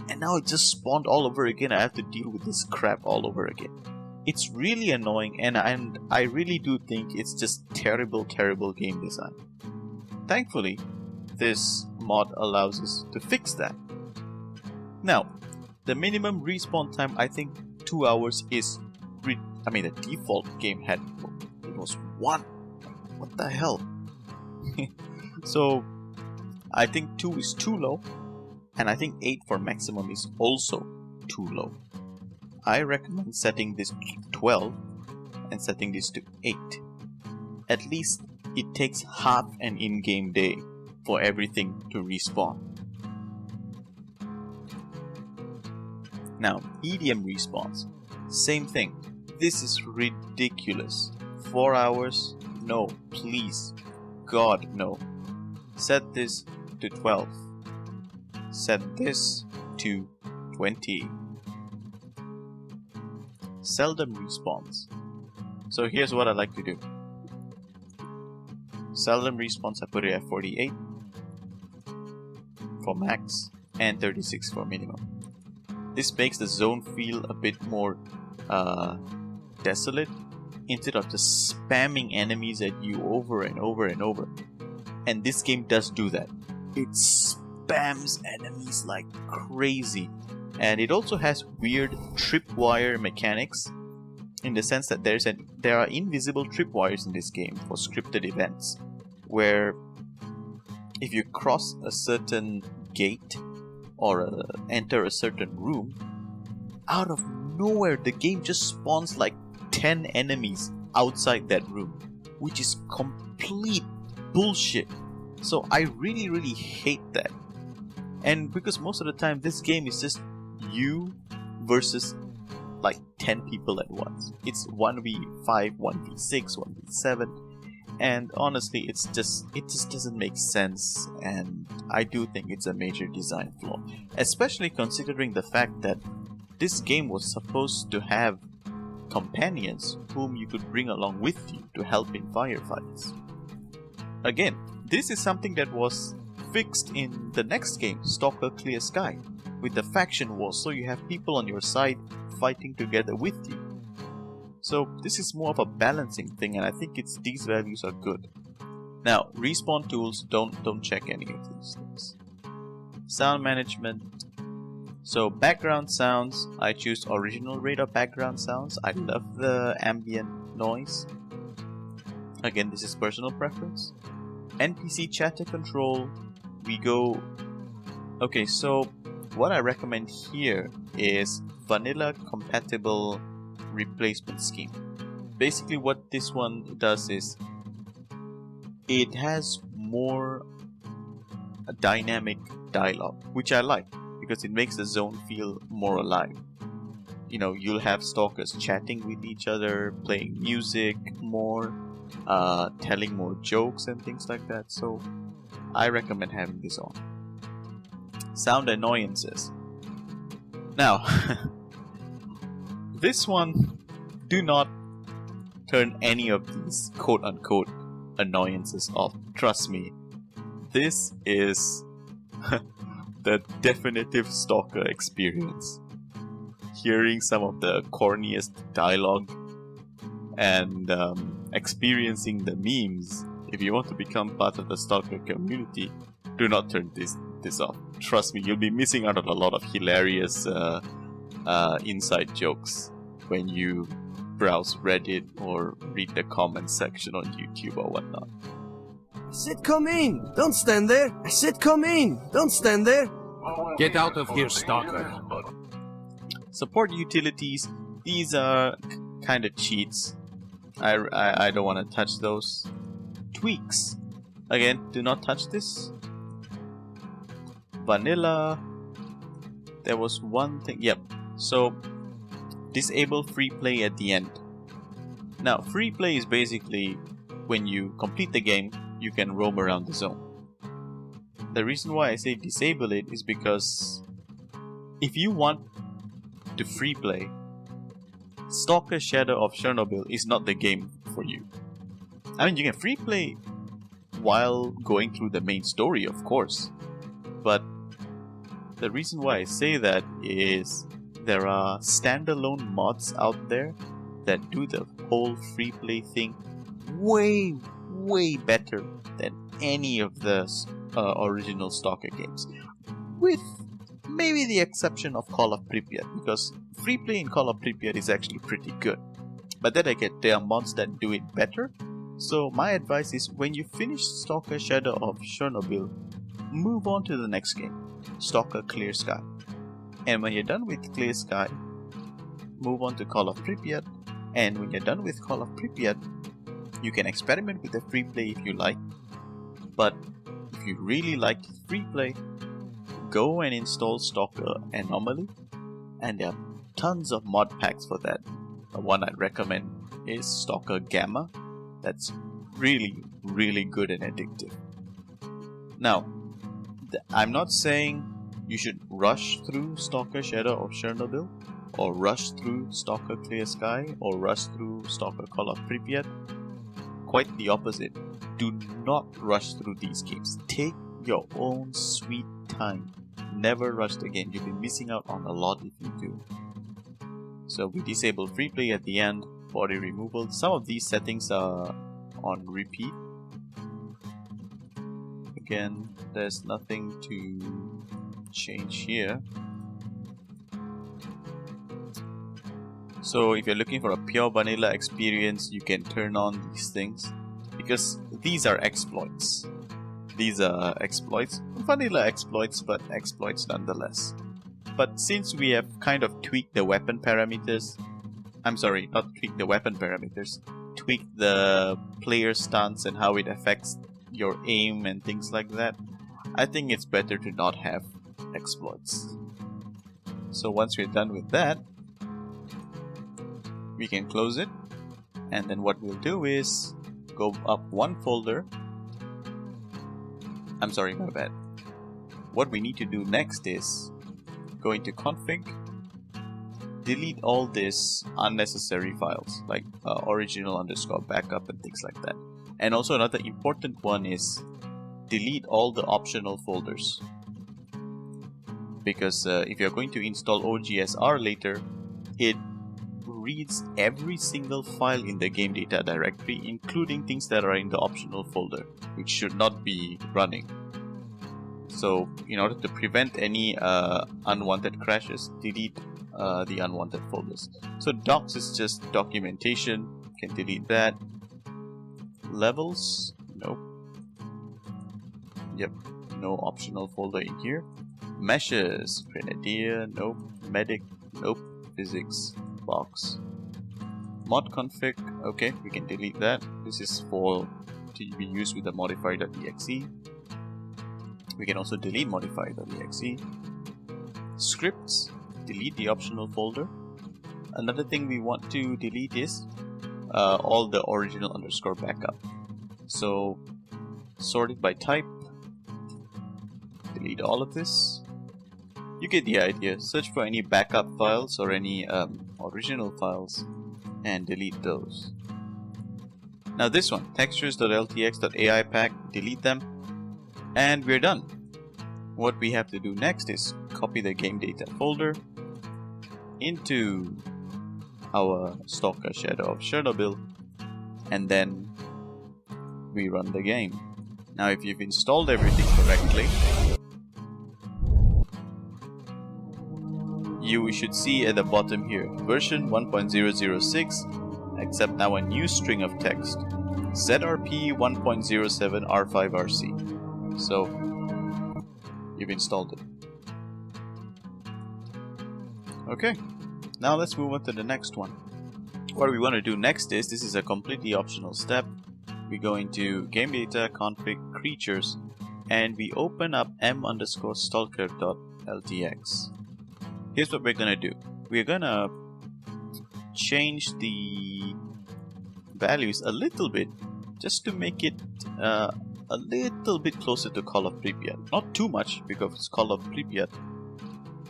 and now it just spawned all over again. I have to deal with this crap all over again. It's really annoying, and I really do think it's just terrible game design. Thankfully, this mod allows us to fix that. Now, the minimum respawn time, I think 2 hours is... the default game had... it was 1. What the hell? So, I think 2 is too low, and I think 8 for maximum is also too low. I recommend setting this to 12 and setting this to 8. At least it takes half an in-game day for everything to respawn. Now, EDM respawns. Same thing. This is ridiculous. 4 hours? No, please. God, no. Set this to 12. Set this to 20. Seldom respawns. So here's what I like to do. Seldom respawns, I put it at 48 for max and 36 for minimum. This makes the zone feel a bit more desolate, instead of just spamming enemies at you over and over and over. And this game does do that. It spams enemies like crazy. And it also has weird tripwire mechanics, in the sense that there are invisible tripwires in this game for scripted events, where if you cross a certain gate or enter a certain room, out of nowhere the game just spawns like 10 enemies outside that room, which is complete bullshit. So I really hate that. And because most of the time this game is just you versus like 10 people at once. It's 1v5, 1v6, 1v7, and honestly it just doesn't make sense, and I do think it's a major design flaw, especially considering the fact that this game was supposed to have companions whom you could bring along with you to help in firefights. Again, this is something that was fixed in the next game, Stalker Clear Sky, with the faction wars, so you have people on your side fighting together with you. So this is more of a balancing thing, and I think these values are good. Now, respawn tools, don't check any of these things. Sound management. So background sounds, I choose original rate of background sounds. I love the ambient noise. Again, this is personal preference. NPC chatter control, we go... Okay, so what I recommend here is vanilla compatible replacement scheme. Basically what this one does is it has more dynamic dialogue, which I like because it makes the zone feel more alive. You know, you'll have stalkers chatting with each other, playing music more, telling more jokes and things like that, so I recommend having this on. Sound annoyances. Now, this one, do not turn any of these quote-unquote annoyances off. Trust me, this is the definitive stalker experience. Hearing some of the corniest dialogue and experiencing the memes. If you want to become part of the stalker community, do not turn this off. Trust me, you'll be missing out on a lot of hilarious inside jokes when you browse Reddit or read the comment section on YouTube or whatnot. I said come in! Don't stand there! I said come in! Don't stand there! Get out of here, stalker! Support utilities, these are kind of cheats. I don't want to touch those. Tweaks, again, do not touch this. Vanilla, there was one thing, yep, so disable free play at the end. Now, free play is basically when you complete the game, you can roam around the zone. The reason why I say disable it is because if you want to free play, Stalker Shadow of Chernobyl is not the game for you. I mean, you can free play while going through the main story, of course, but the reason why I say that is there are standalone mods out there that do the whole free play thing way better than any of the original Stalker games, with maybe the exception of Call of Pripyat, because free play in Call of Pripyat is actually pretty good. But then again, there are mods that do it better. So my advice is, when you finish Stalker Shadow of Chernobyl, move on to the next game, Stalker Clear Sky. And when you're done with Clear Sky, move on to Call of Pripyat. And when you're done with Call of Pripyat, you can experiment with the free play if you like. But if you really like free play, go and install Stalker Anomaly, and there are tons of mod packs for that. The one I'd recommend is Stalker Gamma. That's really good and addictive. Now, I'm not saying you should rush through Stalker Shadow of Chernobyl, or rush through Stalker Clear Sky, or rush through Stalker Call of Pripyat. Quite the opposite. Do not rush through these games. Take your own sweet time. Never rush the game. You'll be missing out on a lot if you do. So we disable free play at the end, body removal. Some of these settings are on repeat. Again, there's nothing to change here. So if you're looking for a pure vanilla experience, you can turn on these things, because these are exploits. These are exploits, vanilla exploits, but exploits nonetheless. But since we have kind of tweaked the weapon parameters, I'm sorry, not tweaked the weapon parameters, tweaked the player stance and how it affects your aim and things like that, I think it's better to not have exploits. So once we're done with that, we can close it, and then what we'll do is go up one folder. I'm sorry, my bad. What we need to do next is go into config, delete all these unnecessary files like original_backup and things like that. And also another important one is delete all the optional folders, because if you're going to install OGSR later, it reads every single file in the game data directory, including things that are in the optional folder, which should not be running. So in order to prevent any unwanted crashes, delete the unwanted folders. So docs is just documentation, you can delete that. Levels, nope. Yep, no optional folder in here. Meshes, Grenadier, nope. Medic, nope. Physics, box. Mod config, okay, we can delete that. This is to be used with the modifier.exe. We can also delete modifier.exe. Scripts, delete the optional folder. Another thing we want to delete is all the original_backup. So sort it by type, delete all of this. You get the idea. Search for any backup files or any original files and delete those. Now this one, textures.ltx.ai pack, delete them, and we're done. What we have to do next is copy the game data folder into our Stalker Shadow of Chernobyl, and then we run the game. Now if you've installed everything correctly, you should see at the bottom here, version 1.006, except now a new string of text, ZRP 1.07 R5RC. So, you've installed it. Okay, now let's move on to the next one. What we want to do next is, this is a completely optional step. We go into game data, config, creatures, and we open up m_stalker.ltx. Here's what we're gonna do. We're gonna change the values a little bit, just to make it a little bit closer to Call of Pripyat. Not too much, because Call of Pripyat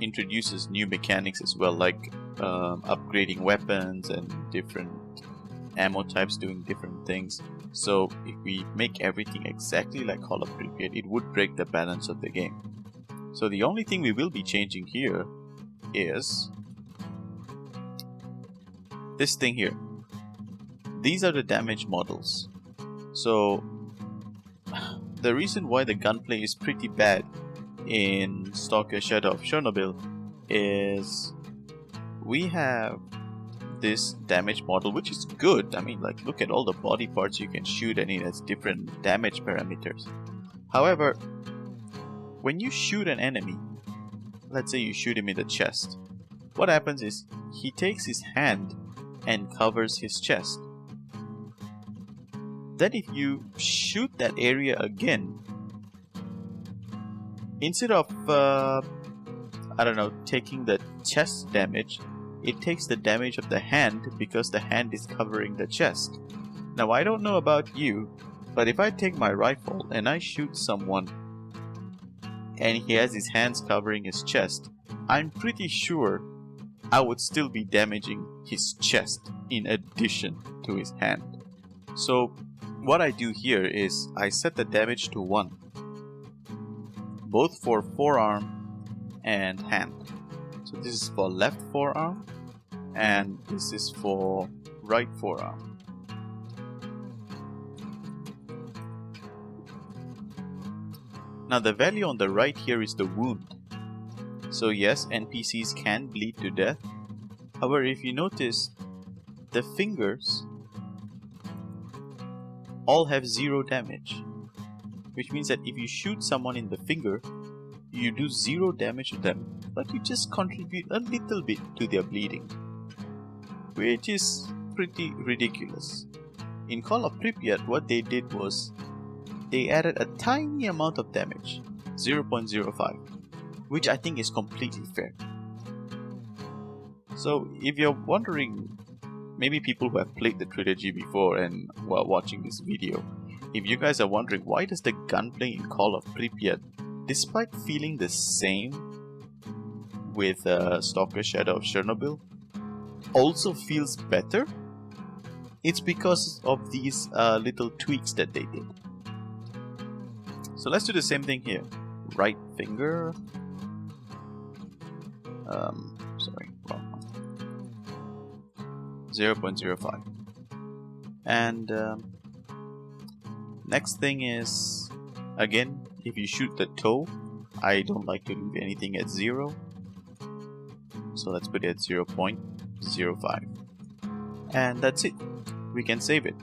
introduces new mechanics as well, like upgrading weapons and different ammo types doing different things. So if we make everything exactly like Call of Pripyat, it would break the balance of the game. So the only thing we will be changing here is this thing here. These are the damage models. So the reason why the gunplay is pretty bad in Stalker Shadow of Chernobyl is we have this damage model, which is good. I mean, like, look at all the body parts you can shoot, and it has different damage parameters. However, when you shoot an enemy, let's say you shoot him in the chest, what happens is he takes his hand and covers his chest. Then if you shoot that area again, instead of I don't know, taking the chest damage, it takes the damage of the hand, because the hand is covering the chest. Now I don't know about you, but if I take my rifle and I shoot someone and he has his hands covering his chest, I'm pretty sure I would still be damaging his chest in addition to his hand. So what I do here is I set the damage to 1, both for forearm and hand. So this is for left forearm and this is for right forearm. Now the value on the right here is the wound. So yes, NPCs can bleed to death. However, if you notice, the fingers all have 0 damage, which means that if you shoot someone in the finger, you do 0 damage to them, but you just contribute a little bit to their bleeding, which is pretty ridiculous. In Call of Pripyat, what they did was they added a tiny amount of damage, 0.05. which I think is completely fair. So if you're wondering, maybe people who have played the trilogy before and who are watching this video, if you guys are wondering why does the gunplay in Call of Pripyat, despite feeling the same with Stalker Shadow of Chernobyl, also feels better, it's because of these little tweaks that they did. So let's do the same thing here. Right finger. Sorry, wrong one. 0.05. And next thing is, again, if you shoot the toe, I don't like to leave anything at 0. So let's put it at 0.05. And that's it. We can save it.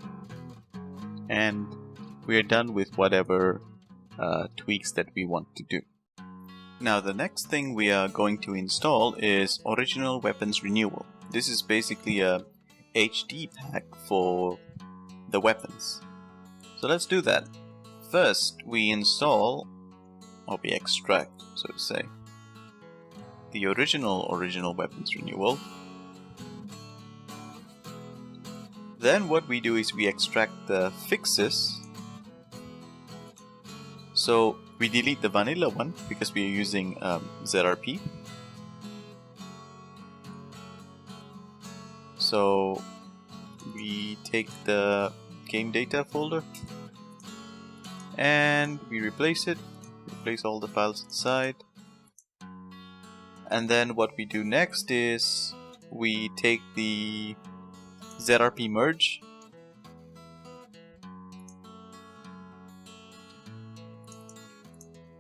And we are done with whatever tweaks that we want to do. Now the next thing we are going to install is Original Weapons Renewal. This is basically a HD pack for the weapons. So let's do that. First we install, or we extract, so to say, the original Weapons Renewal. Then what we do is we extract the fixes. So we delete the vanilla one because we are using ZRP. So we take the game data folder and we replace it, replace all the files inside. And then what we do next is we take the ZRP merge,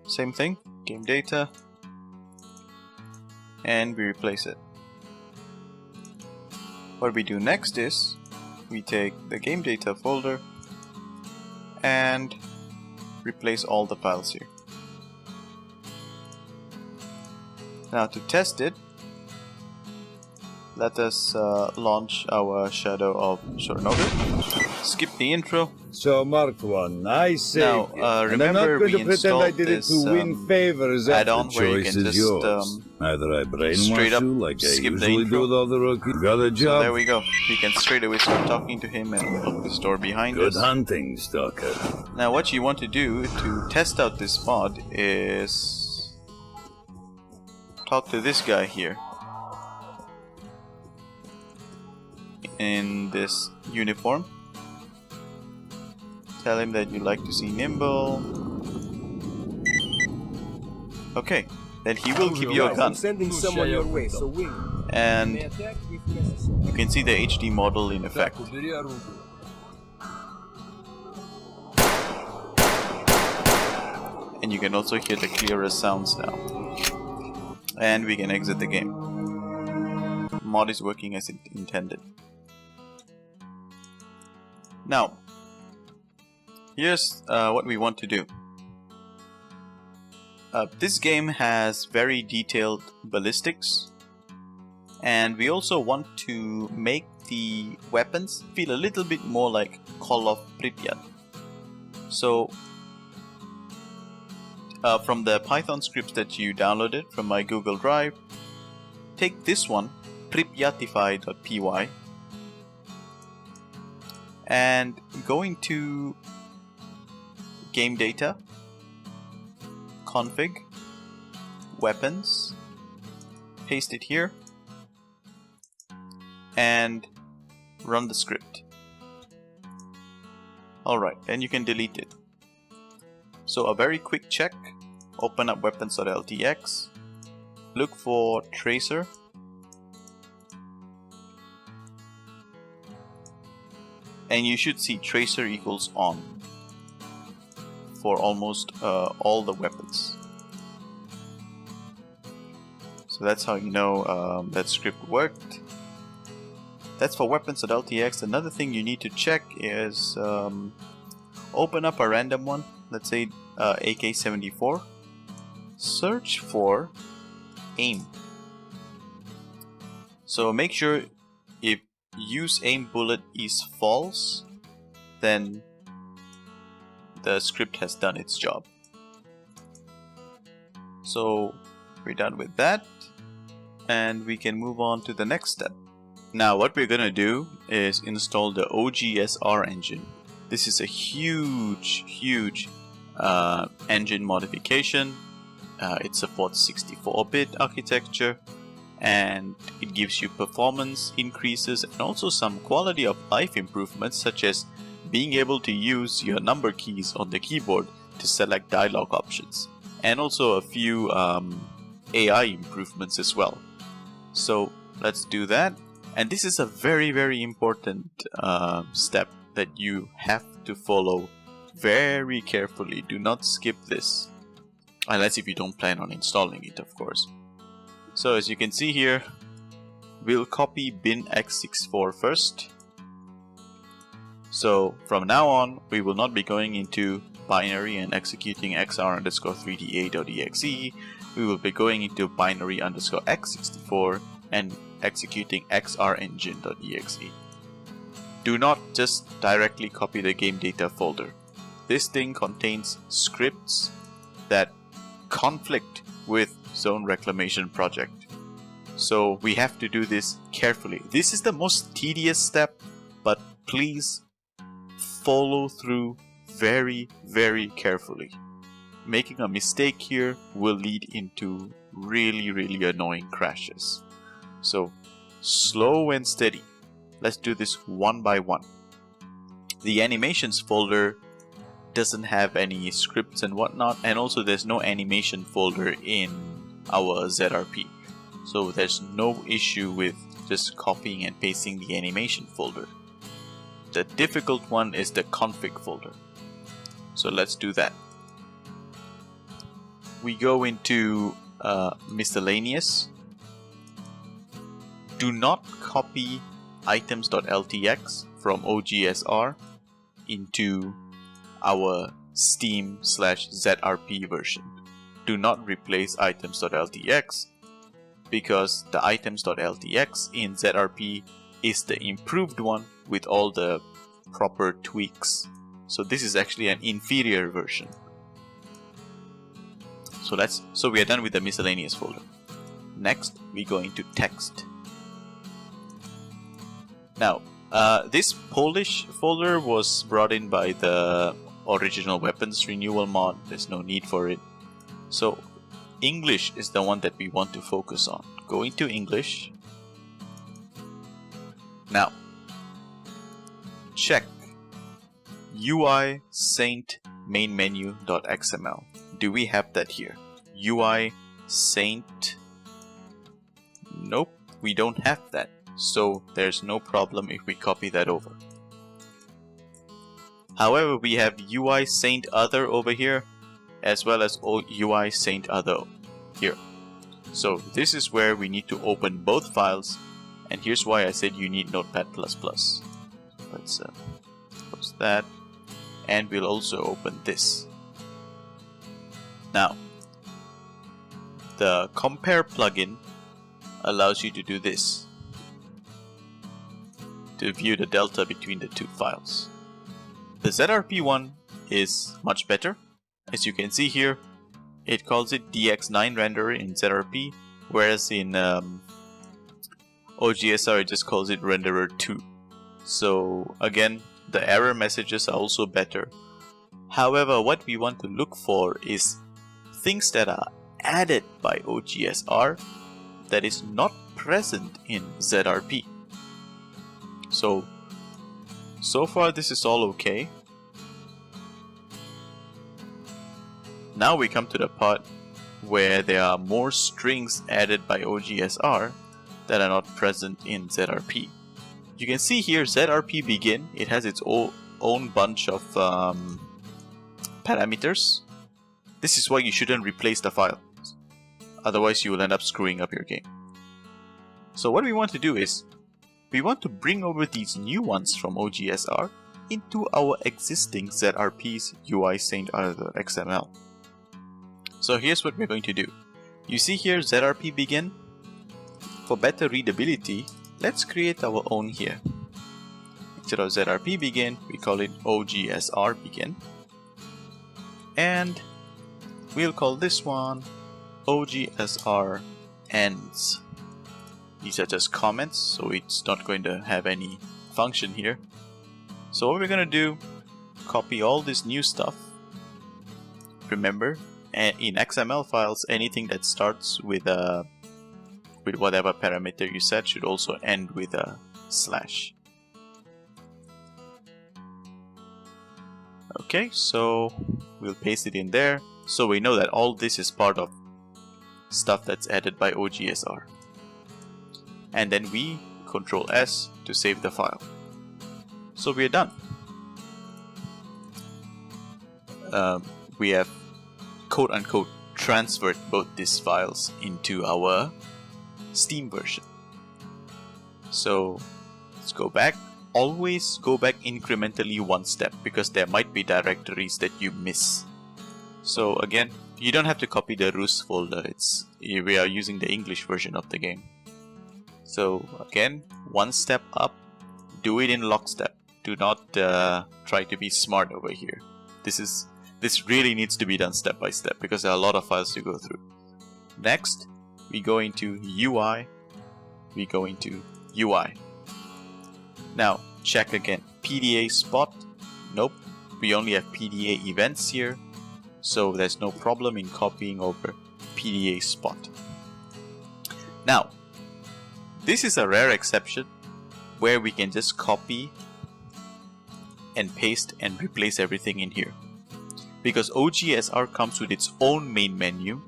same thing, game data, and we replace it. What we do next is we take the game data folder and replace all the files here. Now to test it, let us launch our Shadow of Chernobyl. Skip the intro. So, Marked One, I saved Now, you. And I'm remember not going we to pretend I did it installed to win this, favors. add-on The where you choice can is just yours. Either I straight brainwash up you like I skip the usually intro. do with all the rookies. Got a So job. there we go. We can straight away start talking to him and unlock this door behind Good us. hunting, Stalker. Now what you want to do to test out this mod is talk to this guy here in this uniform. Tell him that you like to see Nimble. Okay, then he will give you a I'm gun. sending someone your way, so wing. And May attack if necessary. you can see the HD model in effect. And you can also hear the clearest sounds now. And we can exit the game. Mod is working as intended. Now, here's what we want to do. This game has very detailed ballistics, and we also want to make the weapons feel a little bit more like Call of Pripyat. So, from the Python scripts that you downloaded from my Google Drive, take this one, pripyatify.py, and go into game data, config, weapons, paste it here, and run the script. Alright, then you can delete it. So a very quick check, open up weapons.ltx, look for tracer, and you should see tracer equals on for almost all the weapons. So that's how you know that script worked. That's for weapons.ltx. Another thing you need to check is open up a random one, let's say AK-74, search for aim. So make sure if use aim bullet is false, then the script has done its job. So we're done with that, and we can move on to the next step. Now what we're gonna do is install the OGSR engine. This is a huge engine modification. It supports 64-bit architecture, and it gives you performance increases and also some quality of life improvements, such as being able to use your number keys on the keyboard to select dialogue options, and also a few AI improvements as well. So let's do that. And this is a very important step that you have to follow very carefully. Do not skip this, unless if you don't plan on installing it, of course. So as you can see here, we'll copy bin x64 first. So from now on, we will not be going into binary and executing xr_3da.exe. We will be going into binary_x64 and executing xrengine.exe. Do not just directly copy the game data folder. This thing contains scripts that conflict with Zone Reclamation project. So we have to do this carefully. This is the most tedious step, but please follow through very carefully. Making a mistake here will lead into really annoying crashes. So slow and steady. Let's do this one by one. The animations folder doesn't have any scripts and whatnot, and also there's no animation folder in our ZRP. So there's no issue with just copying and pasting the animation folder. The difficult one is the config folder. So let's do that. We go into miscellaneous. Do not copy items.ltx from OGSR into our Steam/ZRP version. Do not replace items.ltx, because the items.ltx in ZRP is the improved one with all the proper tweaks. So this is actually an inferior version. So we are done with the miscellaneous folder. Next, we go into text. Now, this Polish folder was brought in by the original weapons renewal mod. There's no need for it. So English is the one that we want to focus on. Go into English. Now, check UI Saint main menu.xml. Do we have that here? UI Saint. Nope, we don't have that. So there's no problem if we copy that over. However, we have UI Saint other over here, as well as UI Saint other here. So this is where we need to open both files, and here's why I said you need Notepad++. Let's close that, and we'll also open this. Now, the compare plugin allows you to do this, to view the delta between the two files. The ZRP one is much better. As you can see here, it calls it DX9 renderer in ZRP, whereas in OGSR it just calls it renderer 2. So again, the error messages are also better. However, what we want to look for is things that are added by OGSR that is not present in ZRP. So far this is all okay. Now we come to the part where there are more strings added by OGSR that are not present in ZRP. You can see here ZRP begin, it has its own bunch of parameters. This is why you shouldn't replace the file, otherwise you will end up screwing up your game. So what we want to do is, we want to bring over these new ones from OGSR into our existing ZRP's UI Saint.xml. So here's what we're going to do. You see here ZRP begin. For better readability, let's create our own here. Instead of ZRP begin, we call it OGSR begin. And we'll call this one OGSR ends. These are just comments, so it's not going to have any function here. So what we're going to do, copy all this new stuff. Remember, in XML files, anything that starts with whatever parameter you set should also end with a slash. Okay, so we'll paste it in there, so we know that all this is part of stuff that's added by OGSR. And then we Control S to save the file. So we're done. We have quote-unquote transferred both these files into our Steam version. So let's go back. Always go back incrementally one step, because there might be directories that you miss. So again, you don't have to copy the Rus folder. We are using the English version of the game. So again, one step up, do it in lockstep. Do not try to be smart over here. This really needs to be done step by step, because there are a lot of files to go through. Next, we go into UI. We go into UI. Now, check again. PDA spot. Nope. We only have PDA events here, so there's no problem in copying over PDA spot. Now, this is a rare exception where we can just copy and paste and replace everything in here. Because OGSR comes with its own main menu,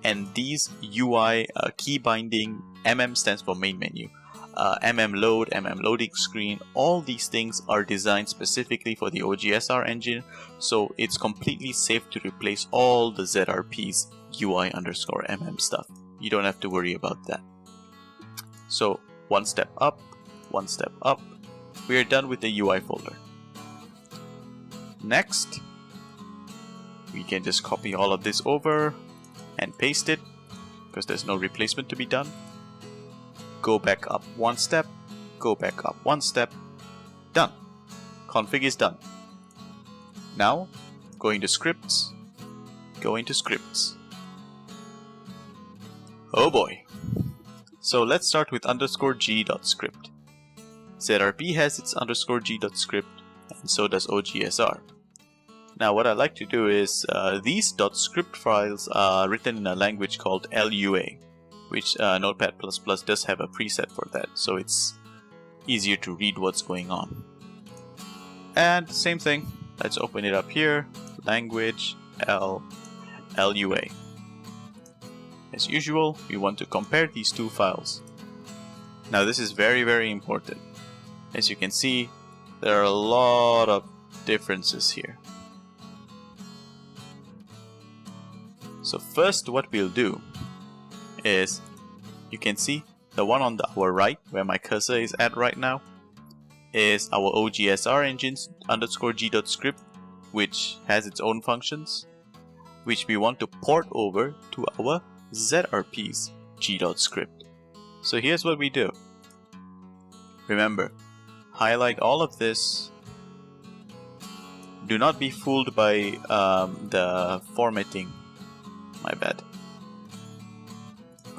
and these UI key binding, MM stands for main menu, MM load, MM loading screen, all these things are designed specifically for the OGSR engine, so it's completely safe to replace all the ZRP's UI_MM stuff. You don't have to worry about that. So one step up, we are done with the UI folder. Next, we can just copy all of this over and paste it, because there's no replacement to be done. Go back up one step, go back up one step, done. Config is done. Now, go into scripts, Oh boy. So let's start with _g.script. ZRP has its _g.script, and so does OGSR. Now what I like to do is, these .script files are written in a language called LUA, which Notepad++ does have a preset for that, so it's easier to read what's going on. And same thing, let's open it up here, language LUA. As usual, we want to compare these two files. Now this is very, very important. As you can see, there are a lot of differences here. So first, what we'll do is, you can see the one on our right, where my cursor is at right now, is our OGSR Engines _g.script, which has its own functions, which we want to port over to our ZRP's g.script. So here's what we do. Remember, highlight all of this. Do not be fooled by the formatting. My bad.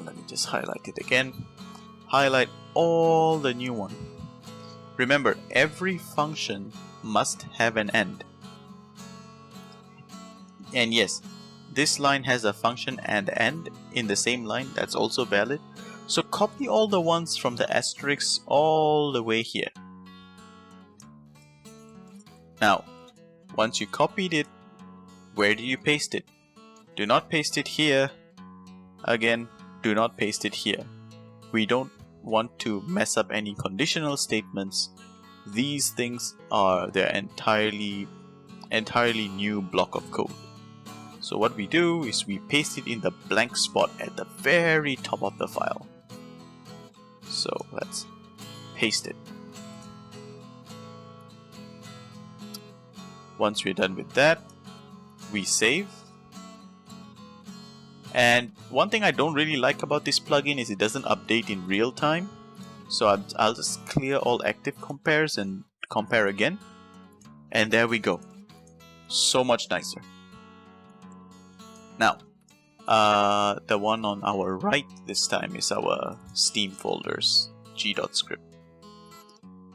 Let me just highlight it again. Highlight all the new one. Remember, every function must have an end. And yes, this line has a function and end in the same line. That's also valid. So copy all the ones from the asterisk all the way here. Now, once you copied it, where do you paste it? Do not paste it here. Again, do not paste it here. We don't want to mess up any conditional statements. These things are their entirely new block of code. So what we do is we paste it in the blank spot at the very top of the file. So let's paste it. Once we're done with that, we save. And one thing I don't really like about this plugin is it doesn't update in real time. So I'll just clear all active compares and compare again. And there we go. So much nicer. Now, The one on our right this time is our Steam folders, g.script.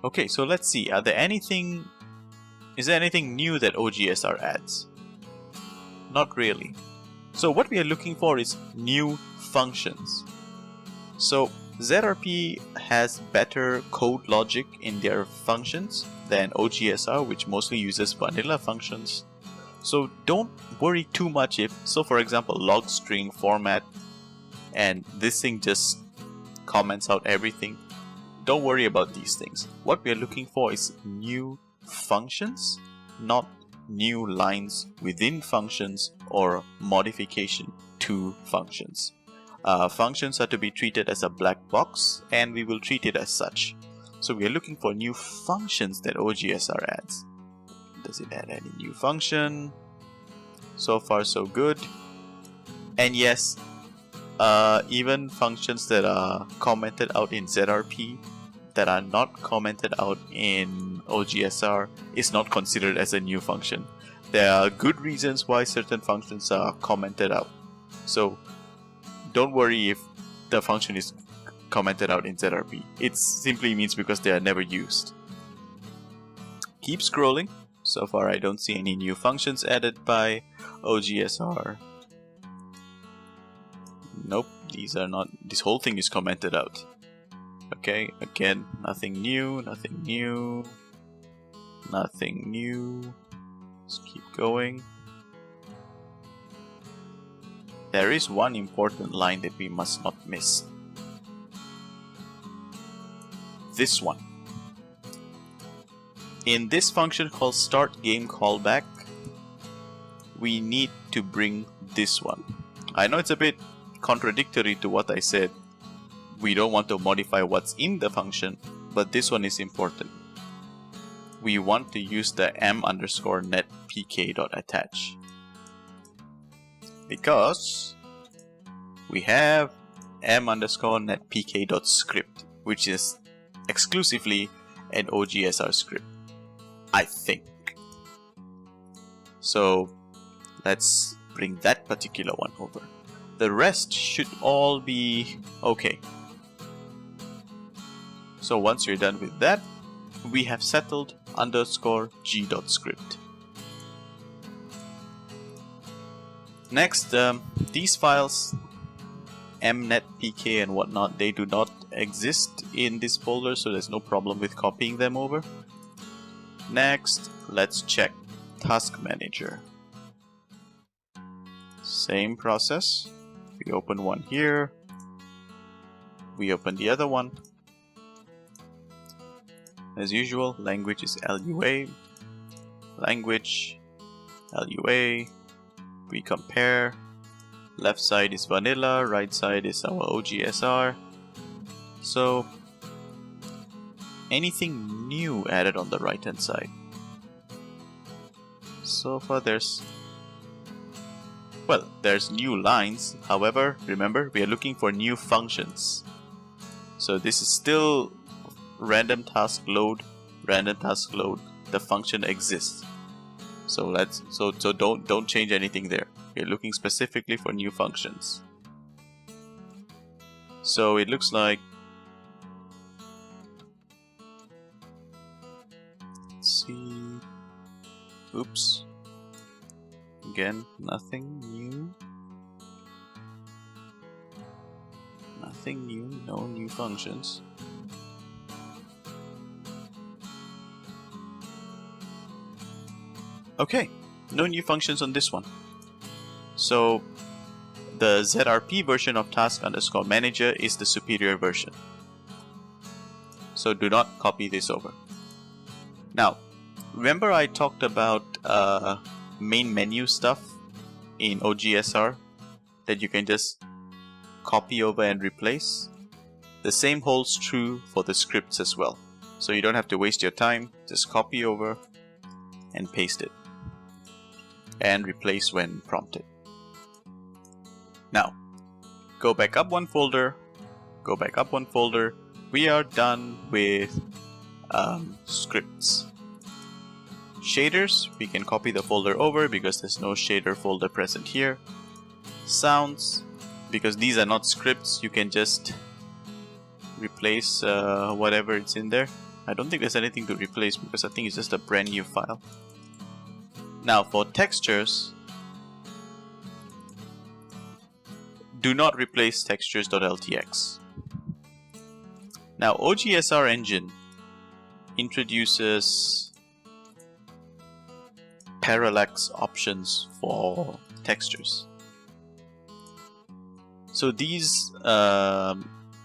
Okay, so let's see. Is there anything new that OGSR adds? Not really. So what we are looking for is new functions. So ZRP has better code logic in their functions than OGSR, which mostly uses vanilla functions. So don't worry too much if, so for example, log string format and this thing just comments out everything. Don't worry about these things. What we are looking for is new functions, not new lines within functions or modification to functions. Functions are to be treated as a black box, and we will treat it as such. So we are looking for new functions that OGSR adds. Does it add any new function? So far so good. And yes, even functions that are commented out in ZRP that are not commented out in OGSR is not considered as a new function. There are good reasons why certain functions are commented out. So don't worry if the function is commented out in ZRP. It simply means because they are never used. Keep scrolling. So far I don't see any new functions added by OGSR. Nope, these are not. This whole thing is commented out. Okay, again, nothing new, nothing new, nothing new. Let's keep going. There is one important line that we must not miss. This one. In this function called start game callback, we need to bring this one. I know it's a bit contradictory to what I said. We don't want to modify what's in the function, but this one is important. We want to use the m_netpk.attach because we have m_netpk.script, which is exclusively an OGSR script, I think. So let's bring that particular one over. The rest should all be okay. So once you're done with that, we have settled _g.script. Next, these files, mnetpk and whatnot, they do not exist in this folder, so there's no problem with copying them over. Next, let's check Task Manager. Same process. We open one here. We open the other one. As usual, language is LUA. Language, LUA. We compare. Left side is vanilla, right side is our OGSR. So, anything new added on the right hand side? So far there's new lines. However, remember, we are looking for new functions. So this is still random task load. The function exists. So don't change anything there. We're looking specifically for new functions. So it looks like, let's see. Oops. Again, nothing new. Nothing new, no new functions. Okay, no new functions on this one. So the ZRP version of task_manager is the superior version. So do not copy this over. Now, remember I talked about main menu stuff in OGSR that you can just copy over and replace? The same holds true for the scripts as well. So you don't have to waste your time, just copy over and paste it. And replace when prompted. Now, go back up one folder, We are done with scripts. Shaders, we can copy the folder over because there's no shader folder present here. sounds, because these are not scripts, you can just replace whatever it's in there. I don't think there's anything to replace because I think it's just a brand new file. Now for textures, do not replace textures.ltx. Now OGSR Engine introduces parallax options for textures. So these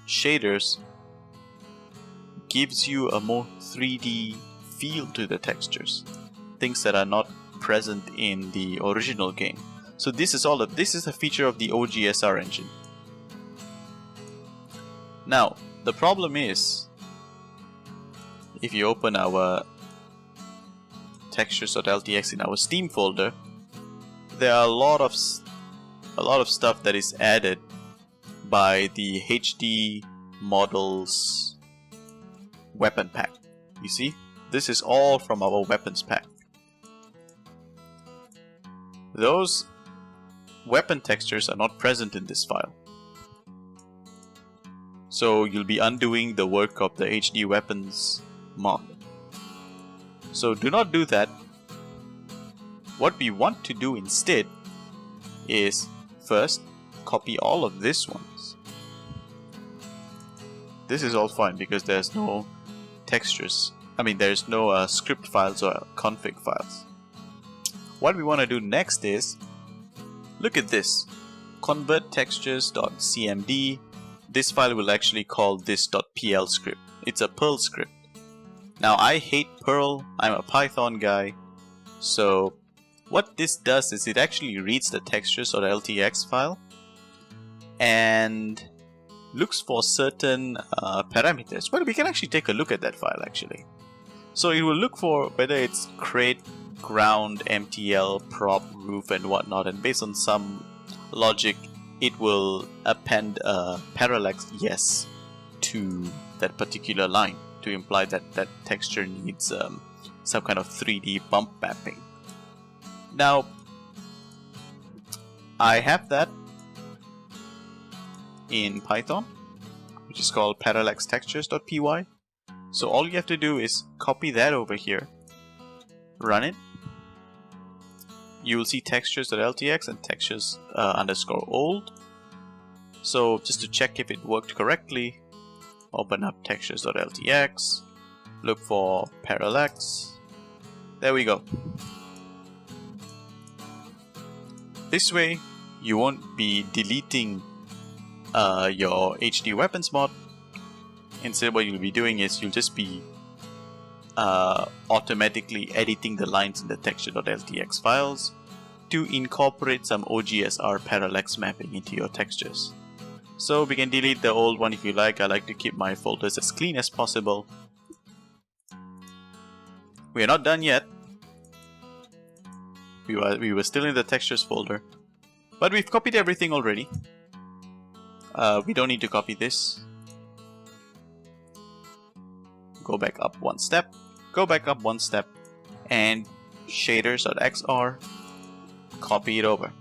shaders gives you a more 3D feel to the textures, things that are not present in the original game. So this is a feature of the OGSR engine. Now the problem is, if you open our textures.ltx in our Steam folder, there are a lot of stuff that is added by the HD models weapon pack. You see, this is all from our weapons pack. Those weapon textures are not present in this file, so you'll be undoing the work of the HD weapons mod. So do not do that. What we want to do instead is first copy all of these ones. This is all fine because there's no textures. There's no script files or config files. What we want to do next is, look at this, convert textures.cmd. This file will actually call this .pl script. It's a Perl script. Now I hate Perl, I'm a Python guy, so what this does is it actually reads the textures.ltx file and looks for certain parameters. Well, we can actually take a look at that file actually. So it will look for whether it's crate, ground, MTL, prop, roof and whatnot, and based on some logic it will append a parallax yes to that particular line to imply that that texture needs some kind of 3D bump mapping. Now I have that in Python, which is called parallaxtextures.py. So all you have to do is copy that over here, run it. You will see textures.ltx and textures _old. So just to check if it worked correctly, open up textures.ltx, look for parallax. There we go. This way you won't be deleting your HD weapons mod. Instead what you'll be doing is you'll just be automatically editing the lines in the texture.ltx files to incorporate some OGSR parallax mapping into your textures. So we can delete the old one if you like. I like to keep my folders as clean as possible. We are not done yet. We were still in the textures folder, but we've copied everything already. We don't need to copy this. Go back up one step, and shaders.xr, copy it over.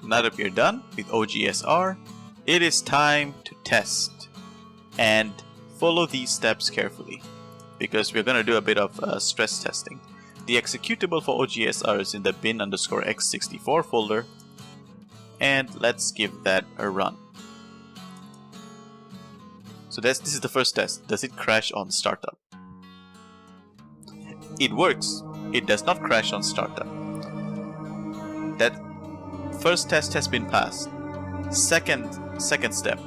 Now that we're done with OGSR, it is time to test. And follow these steps carefully, because we're going to do a bit of stress testing. The executable for OGSR is in the bin_x64 folder, and let's give that a run. So this is the first test. Does it crash on startup? It works. It does not crash on startup. That first test has been passed. Second step.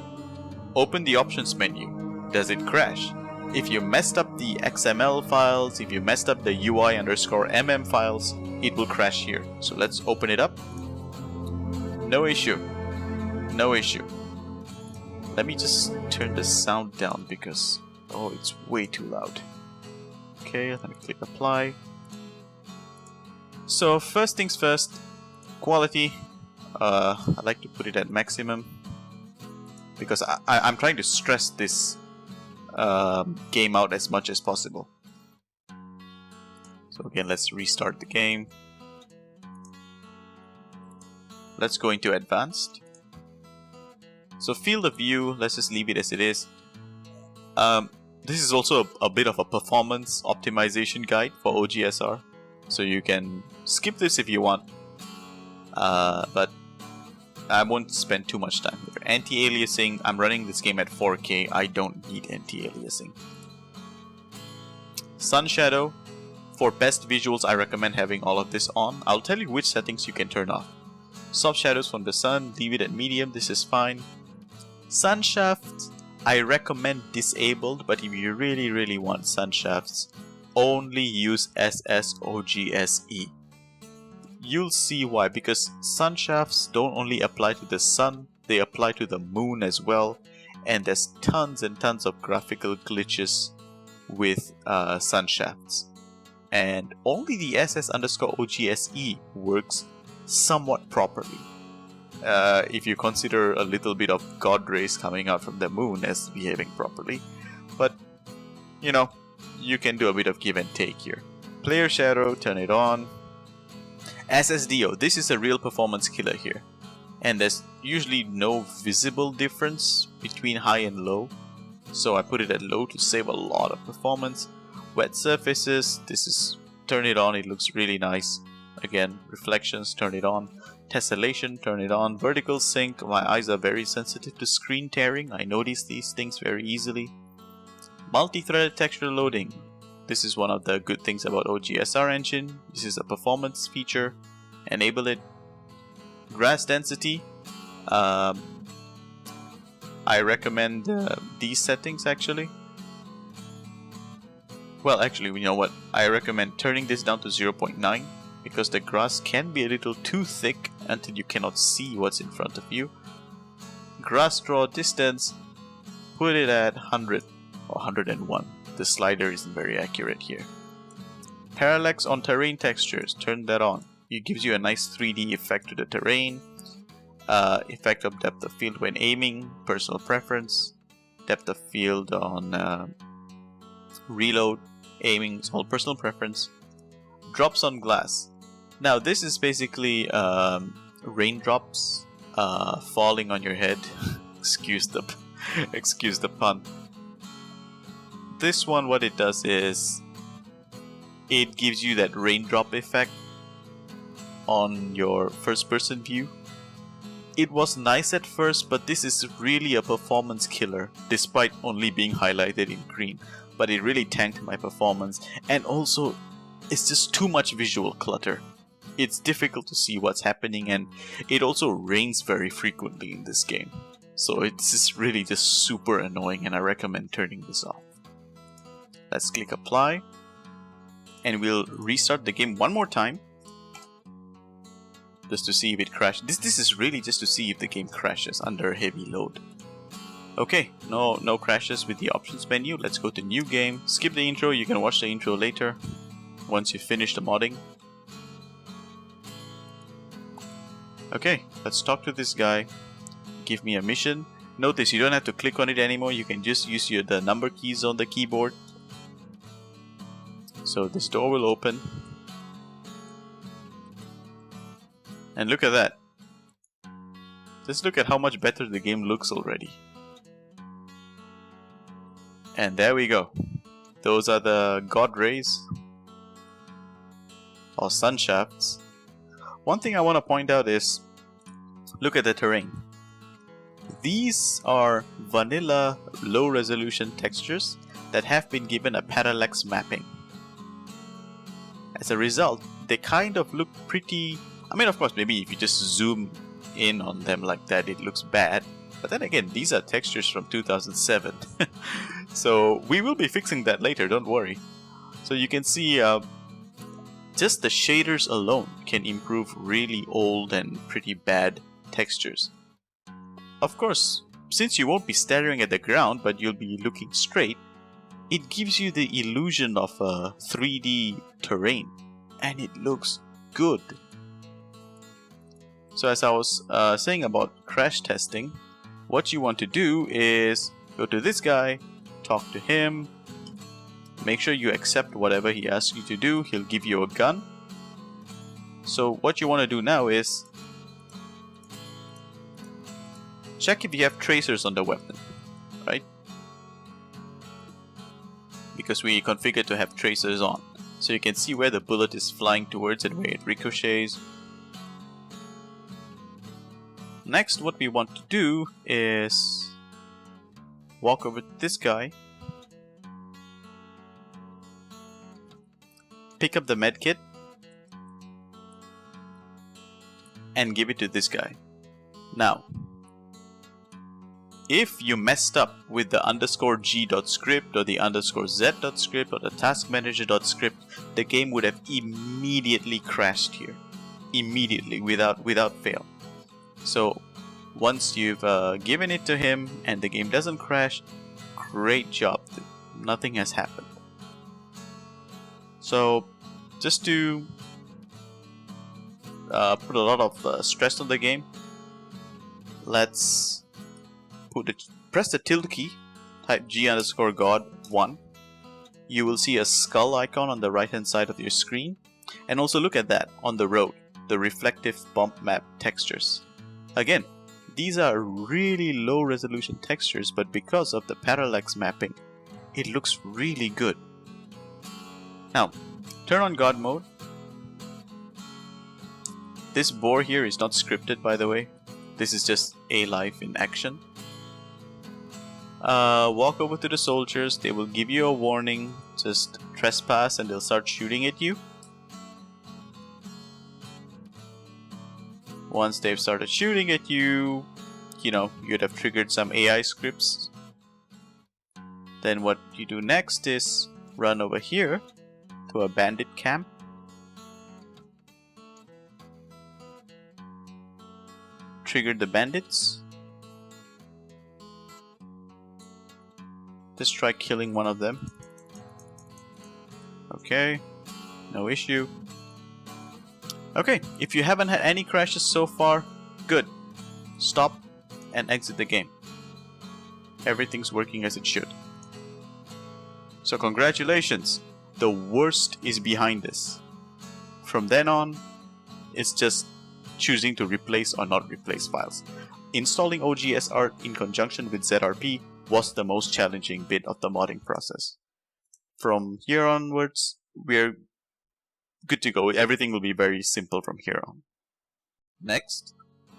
Open the options menu. Does it crash? If you messed up the XML files, if you messed up the UI_mm files, it will crash here. So let's open it up. No issue. No issue. Let me just turn the sound down because, oh, it's way too loud. Okay, let me click apply. So first things first, quality. I like to put it at maximum because I'm trying to stress this game out as much as possible. So again, let's restart the game. let's go into advanced. So field of view, let's just leave it as it is. This is also a bit of a performance optimization guide for OGSR. So you can skip this if you want. But I won't spend too much time here. Anti-aliasing, I'm running this game at 4K. I don't need anti-aliasing. Sun shadow, for best visuals I recommend having all of this on. I'll tell you which settings you can turn off. Soft shadows from the sun, leave it at medium, this is fine. Sun shafts, I recommend disabled, but if you really want sun shafts, only use SSOGSE. You'll see why, because sun shafts don't only apply to the sun, they apply to the moon as well, and there's tons and tons of graphical glitches with sun shafts. And only the SS_OGSE works somewhat properly. If you consider a little bit of god rays coming out from the moon as behaving properly. But, you know, you can do a bit of give and take here. Player shadow, turn it on. SSDO, this is a real performance killer here. And there's usually no visible difference between high and low. So I put it at low to save a lot of performance. Wet surfaces, turn it on, it looks really nice. Again, reflections, turn it on. Tessellation, turn it on. Vertical sync, my eyes are very sensitive to screen tearing. I notice these things very easily. Multi-threaded texture loading. This is one of the good things about OGSR Engine. This is a performance feature. Enable it. Grass density. I recommend these settings actually. Well, actually, you know what? I recommend turning this down to 0.9 because the grass can be a little too thick until you cannot see what's in front of you. Grass draw distance, put it at 100 or 101. The slider isn't very accurate here. Parallax on terrain textures, turn that on. It gives you a nice 3D effect to the terrain. Effect of depth of field when aiming, personal preference. Depth of field on reload, aiming, it's all personal preference. Drops on glass. Now this is basically raindrops falling on your head. excuse the pun. This one, what it does is it gives you that raindrop effect on your first person view. It was nice at first, but this is really a performance killer despite only being highlighted in green. But it really tanked my performance, and also it's just too much visual clutter. It's difficult to see what's happening, and it also rains very frequently in this game. So it's just really just super annoying, and I recommend turning this off. Let's click apply, and we'll restart the game one more time just to see if it crashes. This is really just to see if the game crashes under a heavy load. Okay, no crashes with the options menu. Let's go to new game. Skip the intro, you can watch the intro later once you finish the modding. Okay, let's talk to this guy. Give me a mission. Notice you don't have to click on it anymore, you can just use the number keys on the keyboard. So this door will open. And look at that. Just look at how much better the game looks already. And there we go. Those are the god rays or sun shafts. One thing I want to point out is, look at the terrain. These are vanilla low resolution textures that have been given a parallax mapping. As a result, they kind of look pretty... I mean, of course, maybe if you just zoom in on them like that, it looks bad. But then again, these are textures from 2007. So we will be fixing that later, don't worry. So you can see just the shaders alone can improve really old and pretty bad textures. Of course, since you won't be staring at the ground, but you'll be looking straight, it gives you the illusion of a 3D terrain, and it looks good. So as I was saying about crash testing, what you want to do is go to this guy, talk to him, make sure you accept whatever he asks you to do. He'll give you a gun. So what you want to do now is check if you have tracers on the weapon, right? Because we configured to have tracers on, so you can see where the bullet is flying towards and where it ricochets. Next, what we want to do is walk over to this guy, pick up the medkit, and give it to this guy. Now, if you messed up with the _g.script or the _z.script or the task manager.script, the game would have immediately crashed here. Immediately, without fail. So, once you've given it to him and the game doesn't crash, great job. Nothing has happened. So, just to put a lot of stress on the game, let's press the tilde key, type G_God1. You will see a skull icon on the right hand side of your screen, and also look at that on the road, the reflective bump map textures. Again, these are really low resolution textures, but because of the parallax mapping, it looks really good. Now, turn on God mode. This boar here is not scripted, by the way. This is just a life in action. Walk over to the soldiers. They will give you a warning. Just trespass and they'll start shooting at you. Once they've started shooting at you, you'd have triggered some AI scripts. Then what you do next is run over here to a bandit camp. Trigger the bandits. Just try killing one of them. Okay, no issue. Okay, if you haven't had any crashes so far, good. Stop and exit the game. Everything's working as it should. So congratulations, the worst is behind us. From then on, it's just choosing to replace or not replace files. Installing OGSR in conjunction with ZRP was the most challenging bit of the modding process. From here onwards, we're good to go. Everything will be very simple from here on. Next,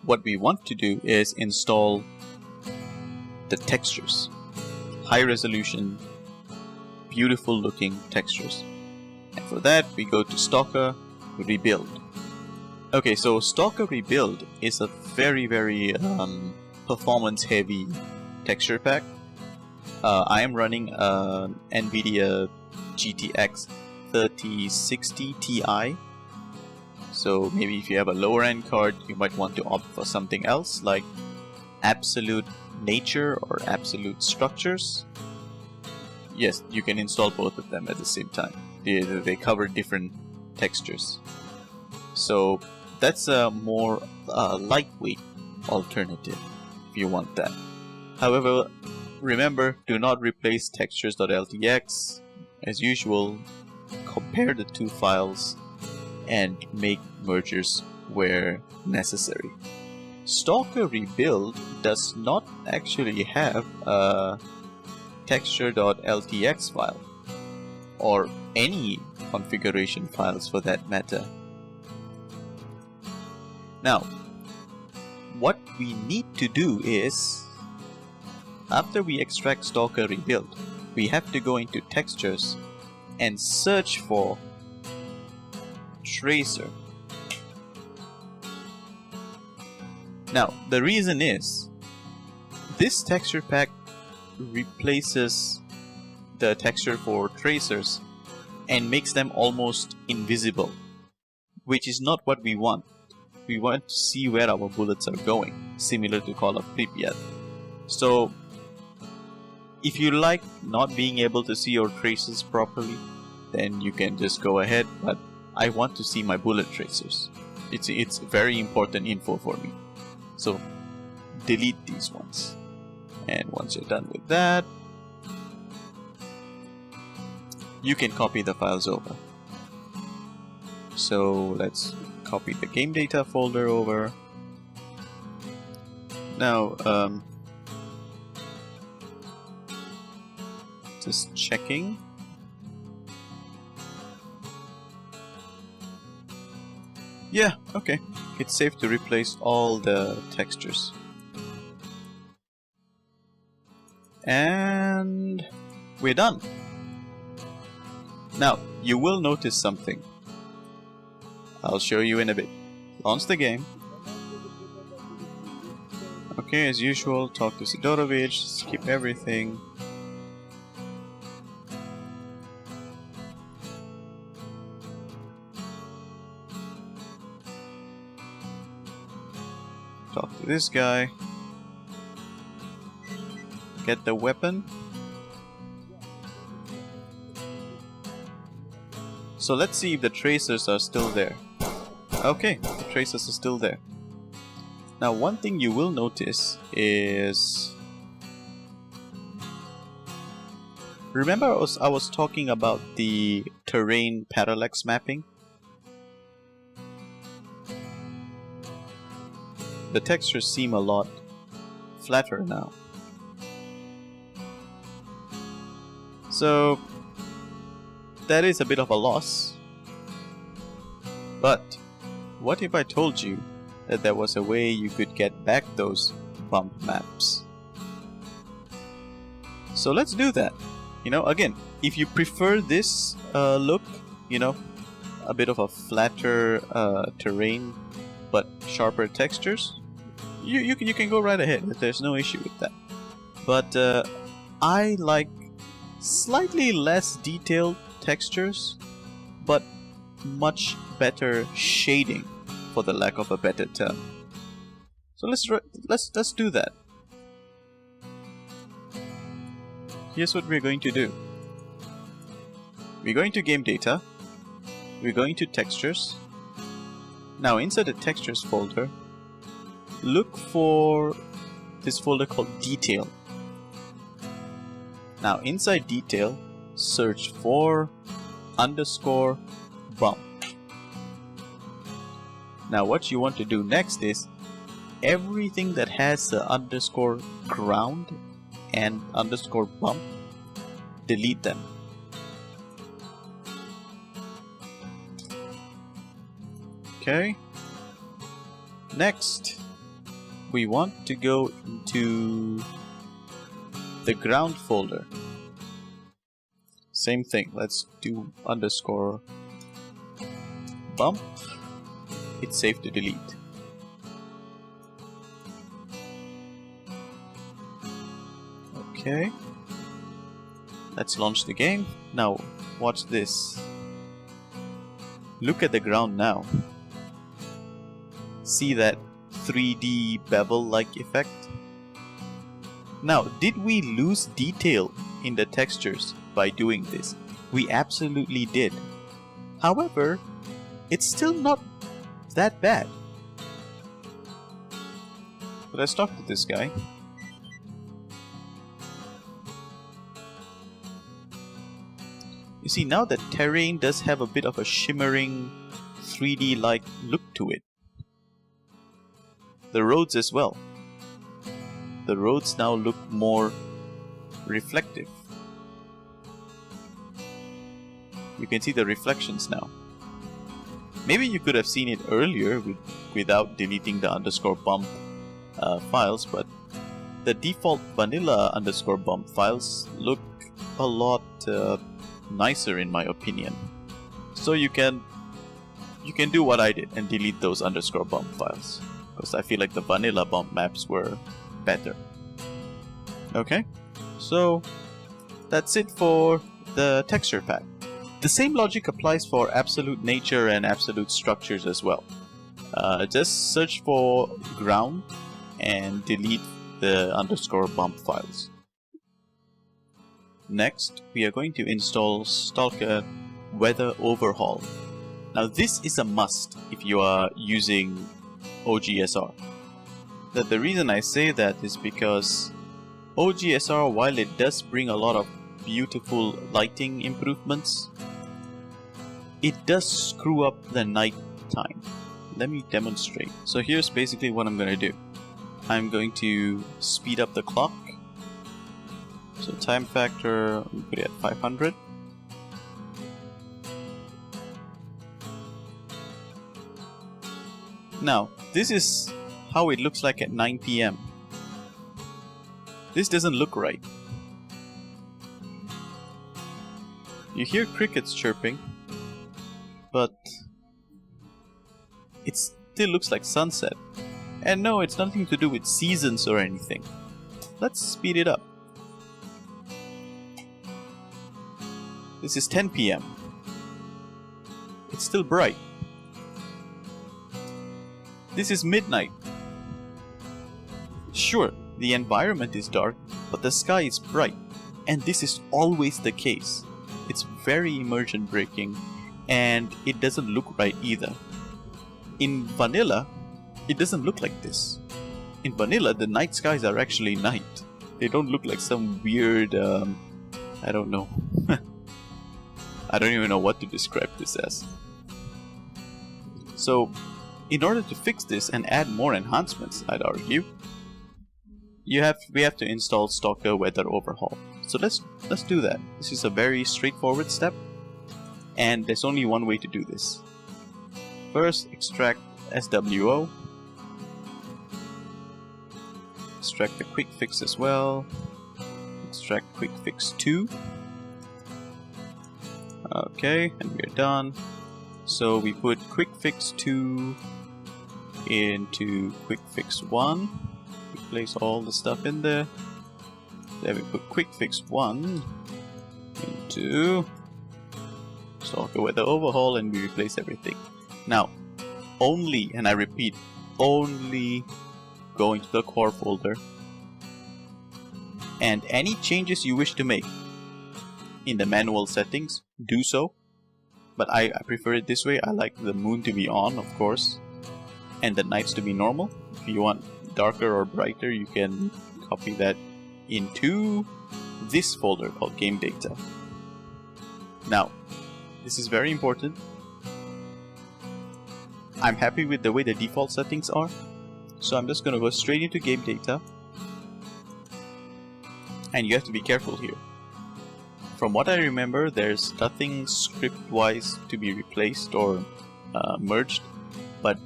what we want to do is install the textures. High resolution, beautiful looking textures. And for that, we go to STALKER Rebuild. Okay, so STALKER Rebuild is a very performance heavy texture pack. I am running an NVIDIA GTX 3060 Ti. So maybe if you have a lower end card, you might want to opt for something else like Absolute Nature or Absolute Structures. Yes, you can install both of them at the same time. They cover different textures. So that's a more lightweight alternative if you want that. However, remember, do not replace textures.ltx. As usual, compare the two files and make mergers where necessary. STALKER Rebuild does not actually have a texture.ltx file, or any configuration files for that matter. Now, what we need to do is, after we extract STALKER Rebuild, we have to go into textures and search for tracer. Now, the reason is, this texture pack replaces the texture for tracers and makes them almost invisible, which is not what we want. We want to see where our bullets are going, similar to Call of Pripyat. So, if you like not being able to see your traces properly, then you can just go ahead, but I want to see my bullet tracers. It's very important info for me. So, delete these ones. And once you're done with that, you can copy the files over. So let's copy the game data folder over. Now, just checking. Yeah, okay. It's safe to replace all the textures. And we're done. Now, you will notice something. I'll show you in a bit. Launch the game. Okay, as usual, talk to Sidorovich, skip everything. Talk to this guy. Get the weapon. So let's see if the tracers are still there. Okay, the tracers are still there. Now one thing you will notice is... Remember I was talking about the terrain parallax mapping? The textures seem a lot flatter now. So that is a bit of a loss. But what if I told you that there was a way you could get back those bump maps? So let's do that. You know, again, if you prefer this look, you know, a bit of a flatter terrain but sharper textures, you can go right ahead. There's no issue with that. But I like slightly less detailed textures, but much better shading, for the lack of a better term. So let's do that. Here's what we're going to do. We're going to game data. We're going to textures. Now inside the textures folder, look for this folder called detail. Now inside detail, search for underscore bump. Now what you want to do next is everything that has the underscore ground and underscore bump, delete them. Okay. Next, we want to go into the ground folder. Same thing, let's do underscore bump. It's safe to delete. Okay. Let's launch the game. Now, watch this. Look at the ground now. See that 3D bevel-like effect? Now, did we lose detail in the textures by doing this? We absolutely did. However, it's still not that bad. But let's talk to this guy. You see, now the terrain does have a bit of a shimmering 3D-like look to it. The roads as well. The roads now look more reflective. You can see the reflections now. Maybe you could have seen it earlier without deleting the underscore bump files, but the default vanilla underscore bump files look a lot nicer in my opinion. So you can do what I did and delete those underscore bump files, because I feel like the vanilla bump maps were better. Okay, so that's it for the texture pack. The same logic applies for absolute nature and absolute structures as well. Just search for ground and delete the underscore bump files. Next, we are going to install STALKER Weather Overhaul. Now this is a must if you are using OGSR. The reason I say that is because OGSR, while it does bring a lot of beautiful lighting improvements, it does screw up the night time. Let me demonstrate. So here's basically what I'm gonna do. I'm going to speed up the clock. So time factor, we put it at 500. Now, this is how it looks like at 9 PM. This doesn't look right. You hear crickets chirping, but it still looks like sunset. And no, it's nothing to do with seasons or anything. Let's speed it up. This is 10 PM. It's still bright. This is midnight. Sure, the environment is dark, but the sky is bright. And this is always the case. It's very immersion breaking, and it doesn't look right either. In vanilla, it doesn't look like this. In vanilla, the night skies are actually night. They don't look like some weird, I don't know. I don't even know what to describe this as. So, in order to fix this and add more enhancements, I'd argue, we have to install STALKER Weather Overhaul. So let's do that. This is a very straightforward step, and there's only one way to do this. First, extract SWO. Extract the quick fix as well. Extract quick fix 2. Okay, and we're done. So we put quick fix 2 into quick fix 1. We place all the stuff in there. Then we put quick fix 1 into STALKER Weather Overhaul, and we replace everything. Now, only, and I repeat, only go into the core folder, and any changes you wish to make in the manual settings, do so. But I prefer it this way. I like the moon to be on, of course, and the nights to be normal. If you want darker or brighter, you can copy that into this folder called Game Data. Now, this is very important. I'm happy with the way the default settings are, so I'm just going to go straight into Game Data. And you have to be careful here. From what I remember, there's nothing script-wise to be replaced or merged, but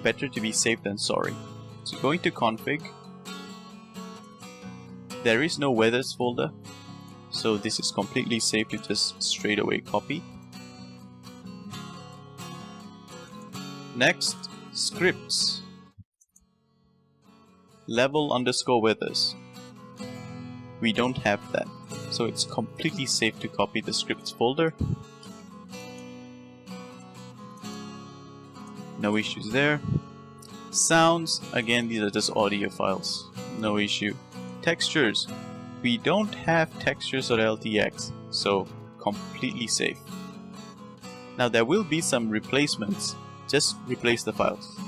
better to be safe than sorry. So going to config, there is no weathers folder, so this is completely safe to just straight away copy. Next, scripts. Level_weathers. We don't have that, so it's completely safe to copy the scripts folder. No issues there. Sounds, again, these are just audio files. No issue. Textures. We don't have textures or LTX, so completely safe. Now there will be some replacements. Just replace the files.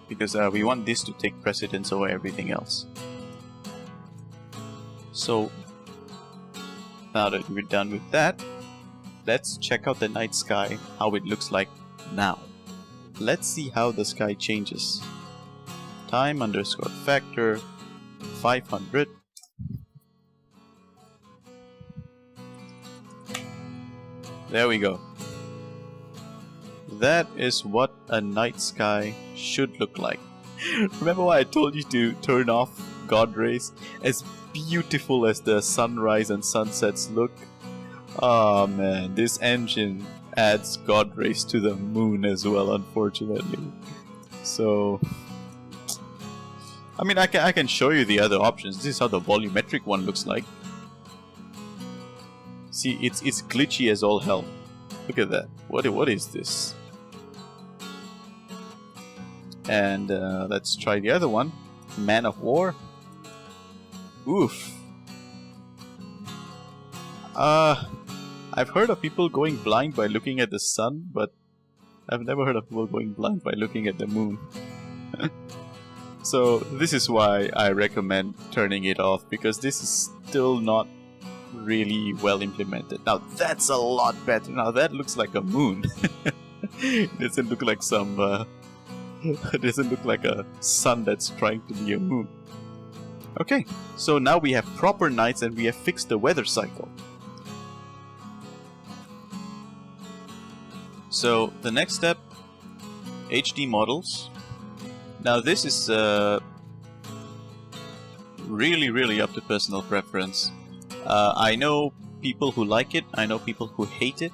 Because we want this to take precedence over everything else. So, now that we're done with that, let's check out the night sky, how it looks like now. Let's see how the sky changes. Time_factor 500. There we go. That is what a night sky should look like. Remember why I told you to turn off God rays? As beautiful as the sunrise and sunsets look, oh man, this engine adds God rays to the moon as well, unfortunately. So, I mean, I can show you the other options. This is how the volumetric one looks like. See, it's glitchy as all hell. Look at that. What is this? And let's try the other one. Man of War. Oof. I've heard of people going blind by looking at the sun, but I've never heard of people going blind by looking at the moon. So this is why I recommend turning it off, because this is still not really well implemented. Now that's a lot better. Now that looks like a moon. It doesn't look like some It doesn't look like a sun that's trying to be a moon. Okay, so now we have proper nights and we have fixed the weather cycle. So the next step, HD models. Now this is really up to personal preference. I know people who like it, I know people who hate it.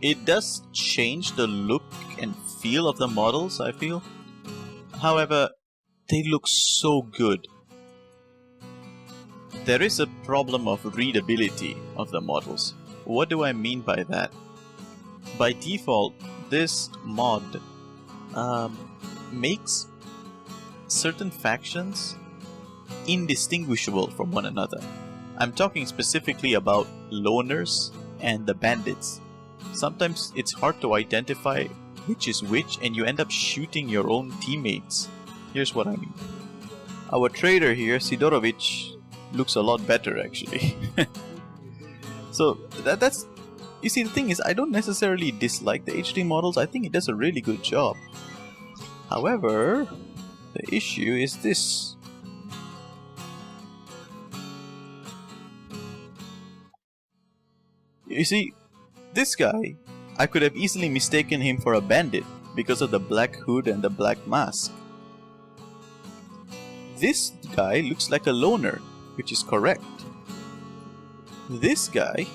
It does change the look and feel of the models, I feel. However, they look so good. There is a problem of readability of the models. What do I mean by that? By default, this mod makes certain factions indistinguishable from one another. I'm talking specifically about loners and the bandits. Sometimes it's hard to identify which is which and you end up shooting your own teammates. Here's what I mean. Our trader here, Sidorovich, looks a lot better actually. So that's... You see, the thing is, I don't necessarily dislike the HD models, I think it does a really good job. However, the issue is this. You see, this guy, I could have easily mistaken him for a bandit because of the black hood and the black mask. This guy looks like a loner, which is correct. This guy,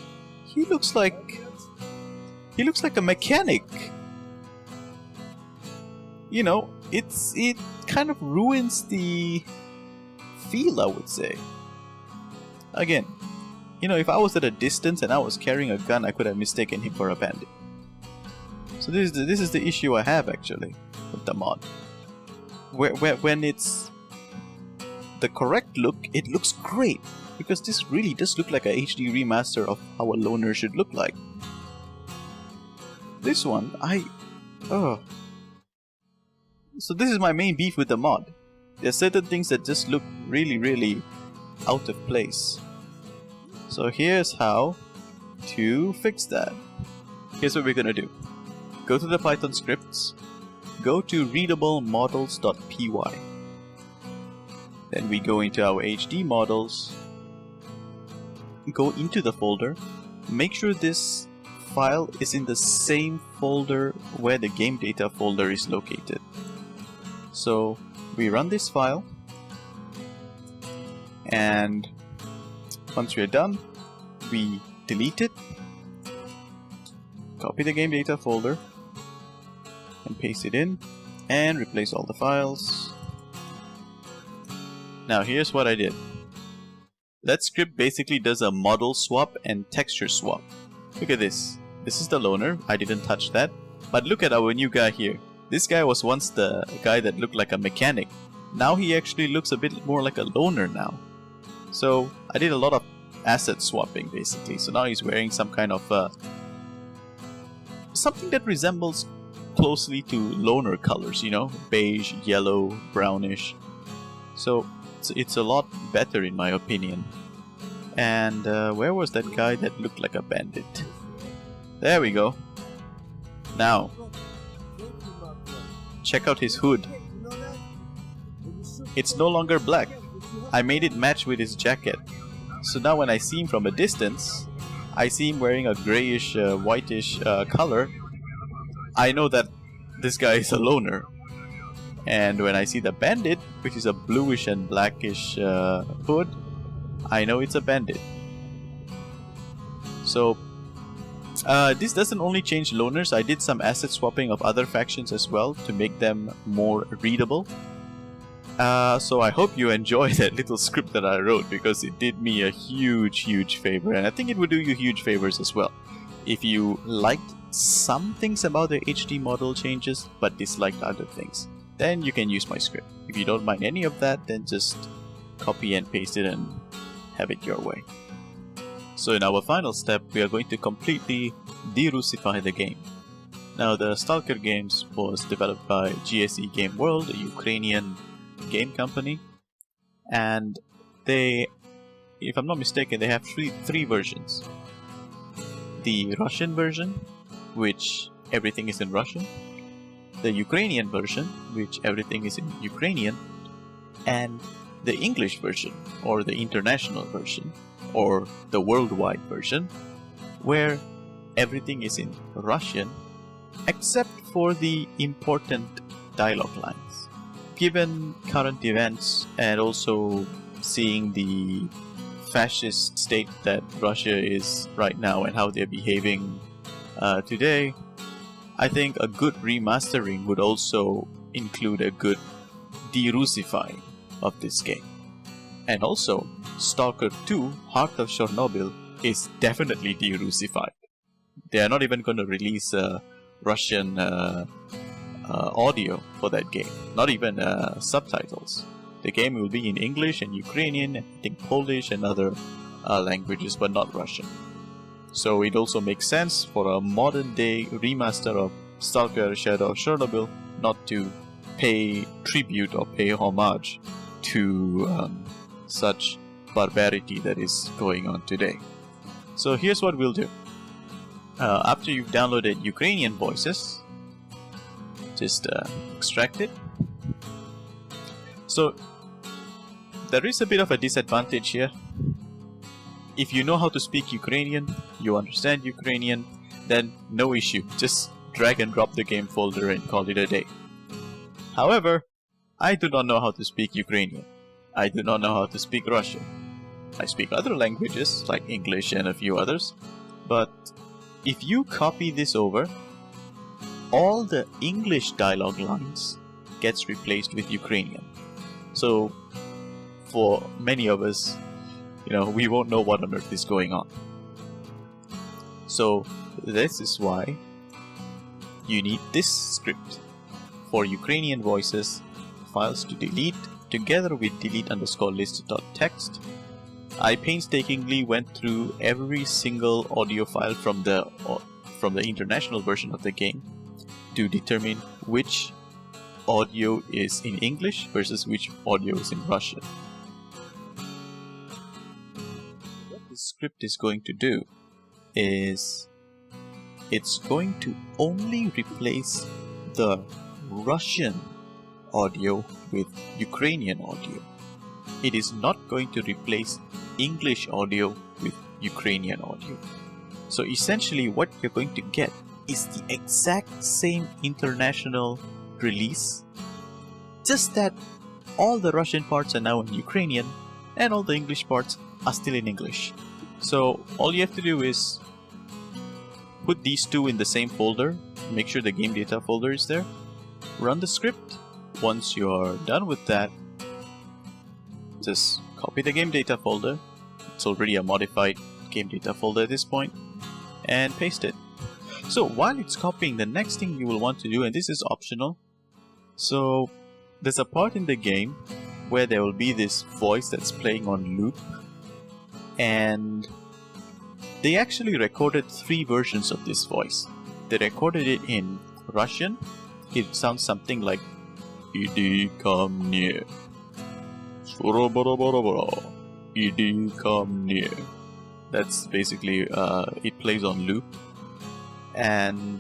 he looks like a mechanic. You know, it kind of ruins the feel, I would say. Again, you know, if I was at a distance and I was carrying a gun, I could have mistaken him for a bandit. So this is the issue I have actually with the mod. When it's the correct look, it looks great because this really does look like a HD remaster of how a loner should look like. This one, So this is my main beef with the mod. There are certain things that just look really out of place. So here's how to fix that. Here's what we're gonna do. Go to the Python scripts, go to readablemodels.py. Then we go into our HD models, go into the folder, make sure this file is in the same folder where the game data folder is located. So we run this file, and once we're done, we delete it, copy the game data folder, and paste it in, and replace all the files. Now here's what I did. That script basically does a model swap and texture swap. Look at this. This is the loner, I didn't touch that. But look at our new guy here. This guy was once the guy that looked like a mechanic. Now he actually looks a bit more like a loner now. So I did a lot of asset swapping basically. So now he's wearing some kind of something that resembles closely to loner colors, you know, beige, yellow, brownish. So it's a lot better in my opinion. And where was that guy that looked like a bandit? There we go. Now, check out his hood. It's no longer black. I made it match with his jacket. So now when I see him from a distance, I see him wearing a grayish, whitish color. I know that this guy is a loner. And when I see the bandit, which is a bluish and blackish hood, I know it's a bandit. So this doesn't only change loners, I did some asset swapping of other factions as well to make them more readable. So I hope you enjoy that little script that I wrote because it did me a huge favor, and I think it would do you huge favors as well. If you liked some things about the HD model changes but disliked other things, then you can use my script. If you don't mind any of that, then just copy and paste it and have it your way. So in our final step, we are going to completely derussify the game. Now the Stalker games was developed by GSE Game World, a Ukrainian game company, and they, if I'm not mistaken, they have three versions. The Russian version, which everything is in Russian. the Ukrainian version, which everything is in Ukrainian, and the English version, or the international version, or the worldwide version, where everything is in Russian, except for the important dialogue lines. Given current events and also seeing the fascist state that Russia is right now and how they're behaving today, I think a good remastering would also include a good Derussifying of this game. And also, Stalker 2 Heart of Chernobyl is definitely Derussified. They are not even going to release Russian audio for that game, not even subtitles. The game will be in English and Ukrainian, and I think Polish and other languages, but not Russian. So it also makes sense for a modern day remaster of Stalker Shadow of Chernobyl not to pay tribute or pay homage to such barbarity that is going on today. So here's what we'll do. After you've downloaded Ukrainian voices, just extract it. So there is a bit of a disadvantage here. If you know how to speak Ukrainian, you understand Ukrainian, then no issue. Just drag and drop the game folder and call it a day. However, I do not know how to speak Ukrainian. I do not know how to speak Russian. I speak other languages like English and a few others, but if you copy this over, all the English dialogue lines gets replaced with Ukrainian. So for many of us, we won't know what on earth is going on. So this is why you need this script for Ukrainian voices, files to delete, together with delete_list.txt. I painstakingly went through every single audio file from the international version of the game to determine which audio is in English versus which audio is in Russian. What this script is going to do is it's going to only replace the Russian audio with Ukrainian audio. It is not going to replace English audio with Ukrainian audio. So essentially what you're going to get is the exact same international release, just that all the Russian parts are now in Ukrainian and all the English parts are still in English. So all you have to do is put these two in the same folder, make sure the game data folder is there, run the script. Once you're done with that, just copy the game data folder. It's already a modified game data folder at this point, and paste it. So while it's copying, the next thing you will want to do, and this is optional, so there's a part in the game where there will be this voice that's playing on loop, and they actually recorded 3 versions of this voice. They recorded it in Russian. It sounds something like "Idi come near, Idi come near." That's basically it plays on loop. And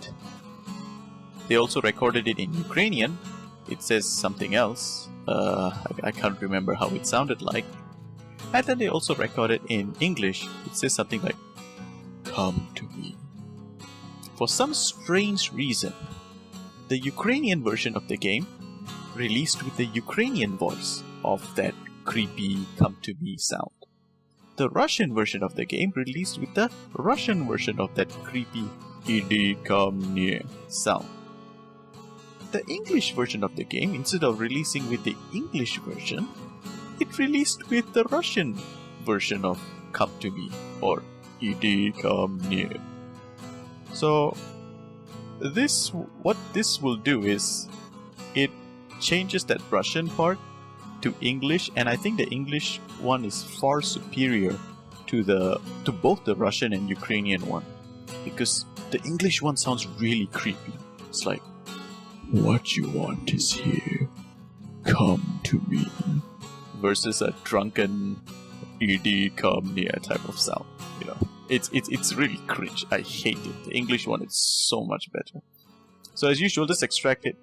they also recorded it in Ukrainian. It says something else. I can't remember how it sounded like. And then they also recorded in English. It says something like, "Come to me." For some strange reason, the Ukrainian version of the game released with the Ukrainian voice of that creepy "come to me" sound. The Russian version of the game released with the Russian version of that creepy "Idi come near" sound. The English version of the game, instead of releasing with the English version, it released with the Russian version of "Come to me" or "Idi come near." So what this will do is it changes that Russian part to English, and I think the English one is far superior to both the Russian and Ukrainian one, because the English one sounds really creepy. It's like, "What you want is here, come to me," versus a drunken "Idi come near" type of sound. It's really cringe. I hate it. The English one is so much better. So as usual, just extract it,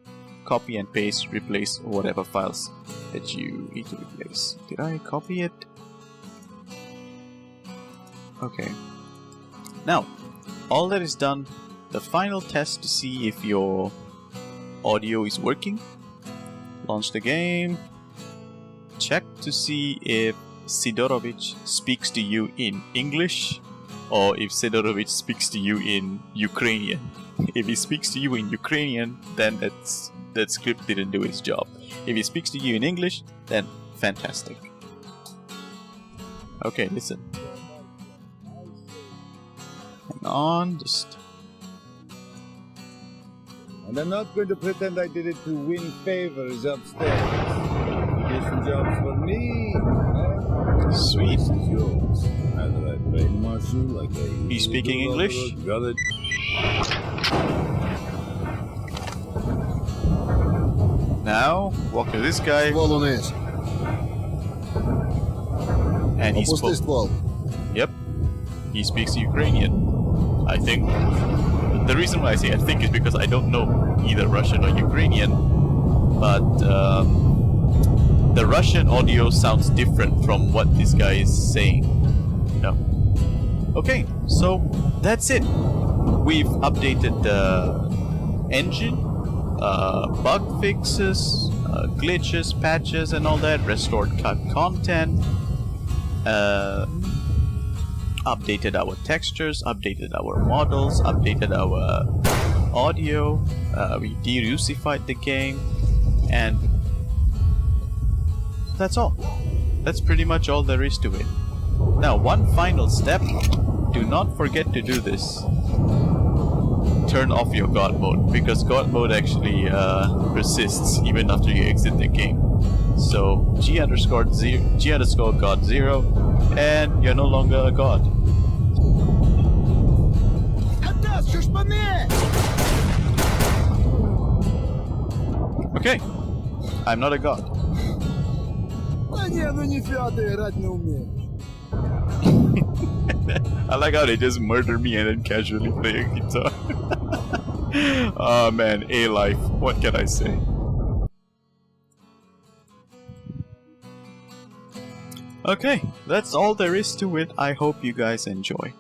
copy and paste, replace whatever files that you need to replace. Did I copy it? Okay. Now, all that is done, the final test to see if your audio is working. Launch the game. Check to see if Sidorovic speaks to you in English or if Sidorovic speaks to you in Ukrainian. If he speaks to you in Ukrainian, then that script didn't do its job. If he speaks to you in English, then fantastic. Okay, listen. Hang on, just... And I'm not going to pretend I did it to win favors upstairs. You get some jobs for me. Sweet. This is yours. Either I brainwash you like I... You speaking English? Got it. Now, walk to this guy, Ствол униз. and he Опусти spoke. ствол. Yep, he speaks Ukrainian. I think. The reason why I say I think is because I don't know either Russian or Ukrainian, but the Russian audio sounds different from what this guy is saying. No. Okay, so that's it. We've updated the engine, bug fixes, glitches, patches, and all that. Restored cut content. Updated our textures, updated our models, updated our audio, we derussified the game, and that's all. That's pretty much all there is to it. Now, one final step, do not forget to do this. Turn off your God mode, because God mode actually persists even after you exit the game. So G_God 0, and you're no longer a god. Okay, I'm not a god. Да не, ну нифига ты играть не умеешь. I like how they just murder me and then casually play a guitar. Oh man, A life. What can I say? Okay, that's all there is to it. I hope you guys enjoy.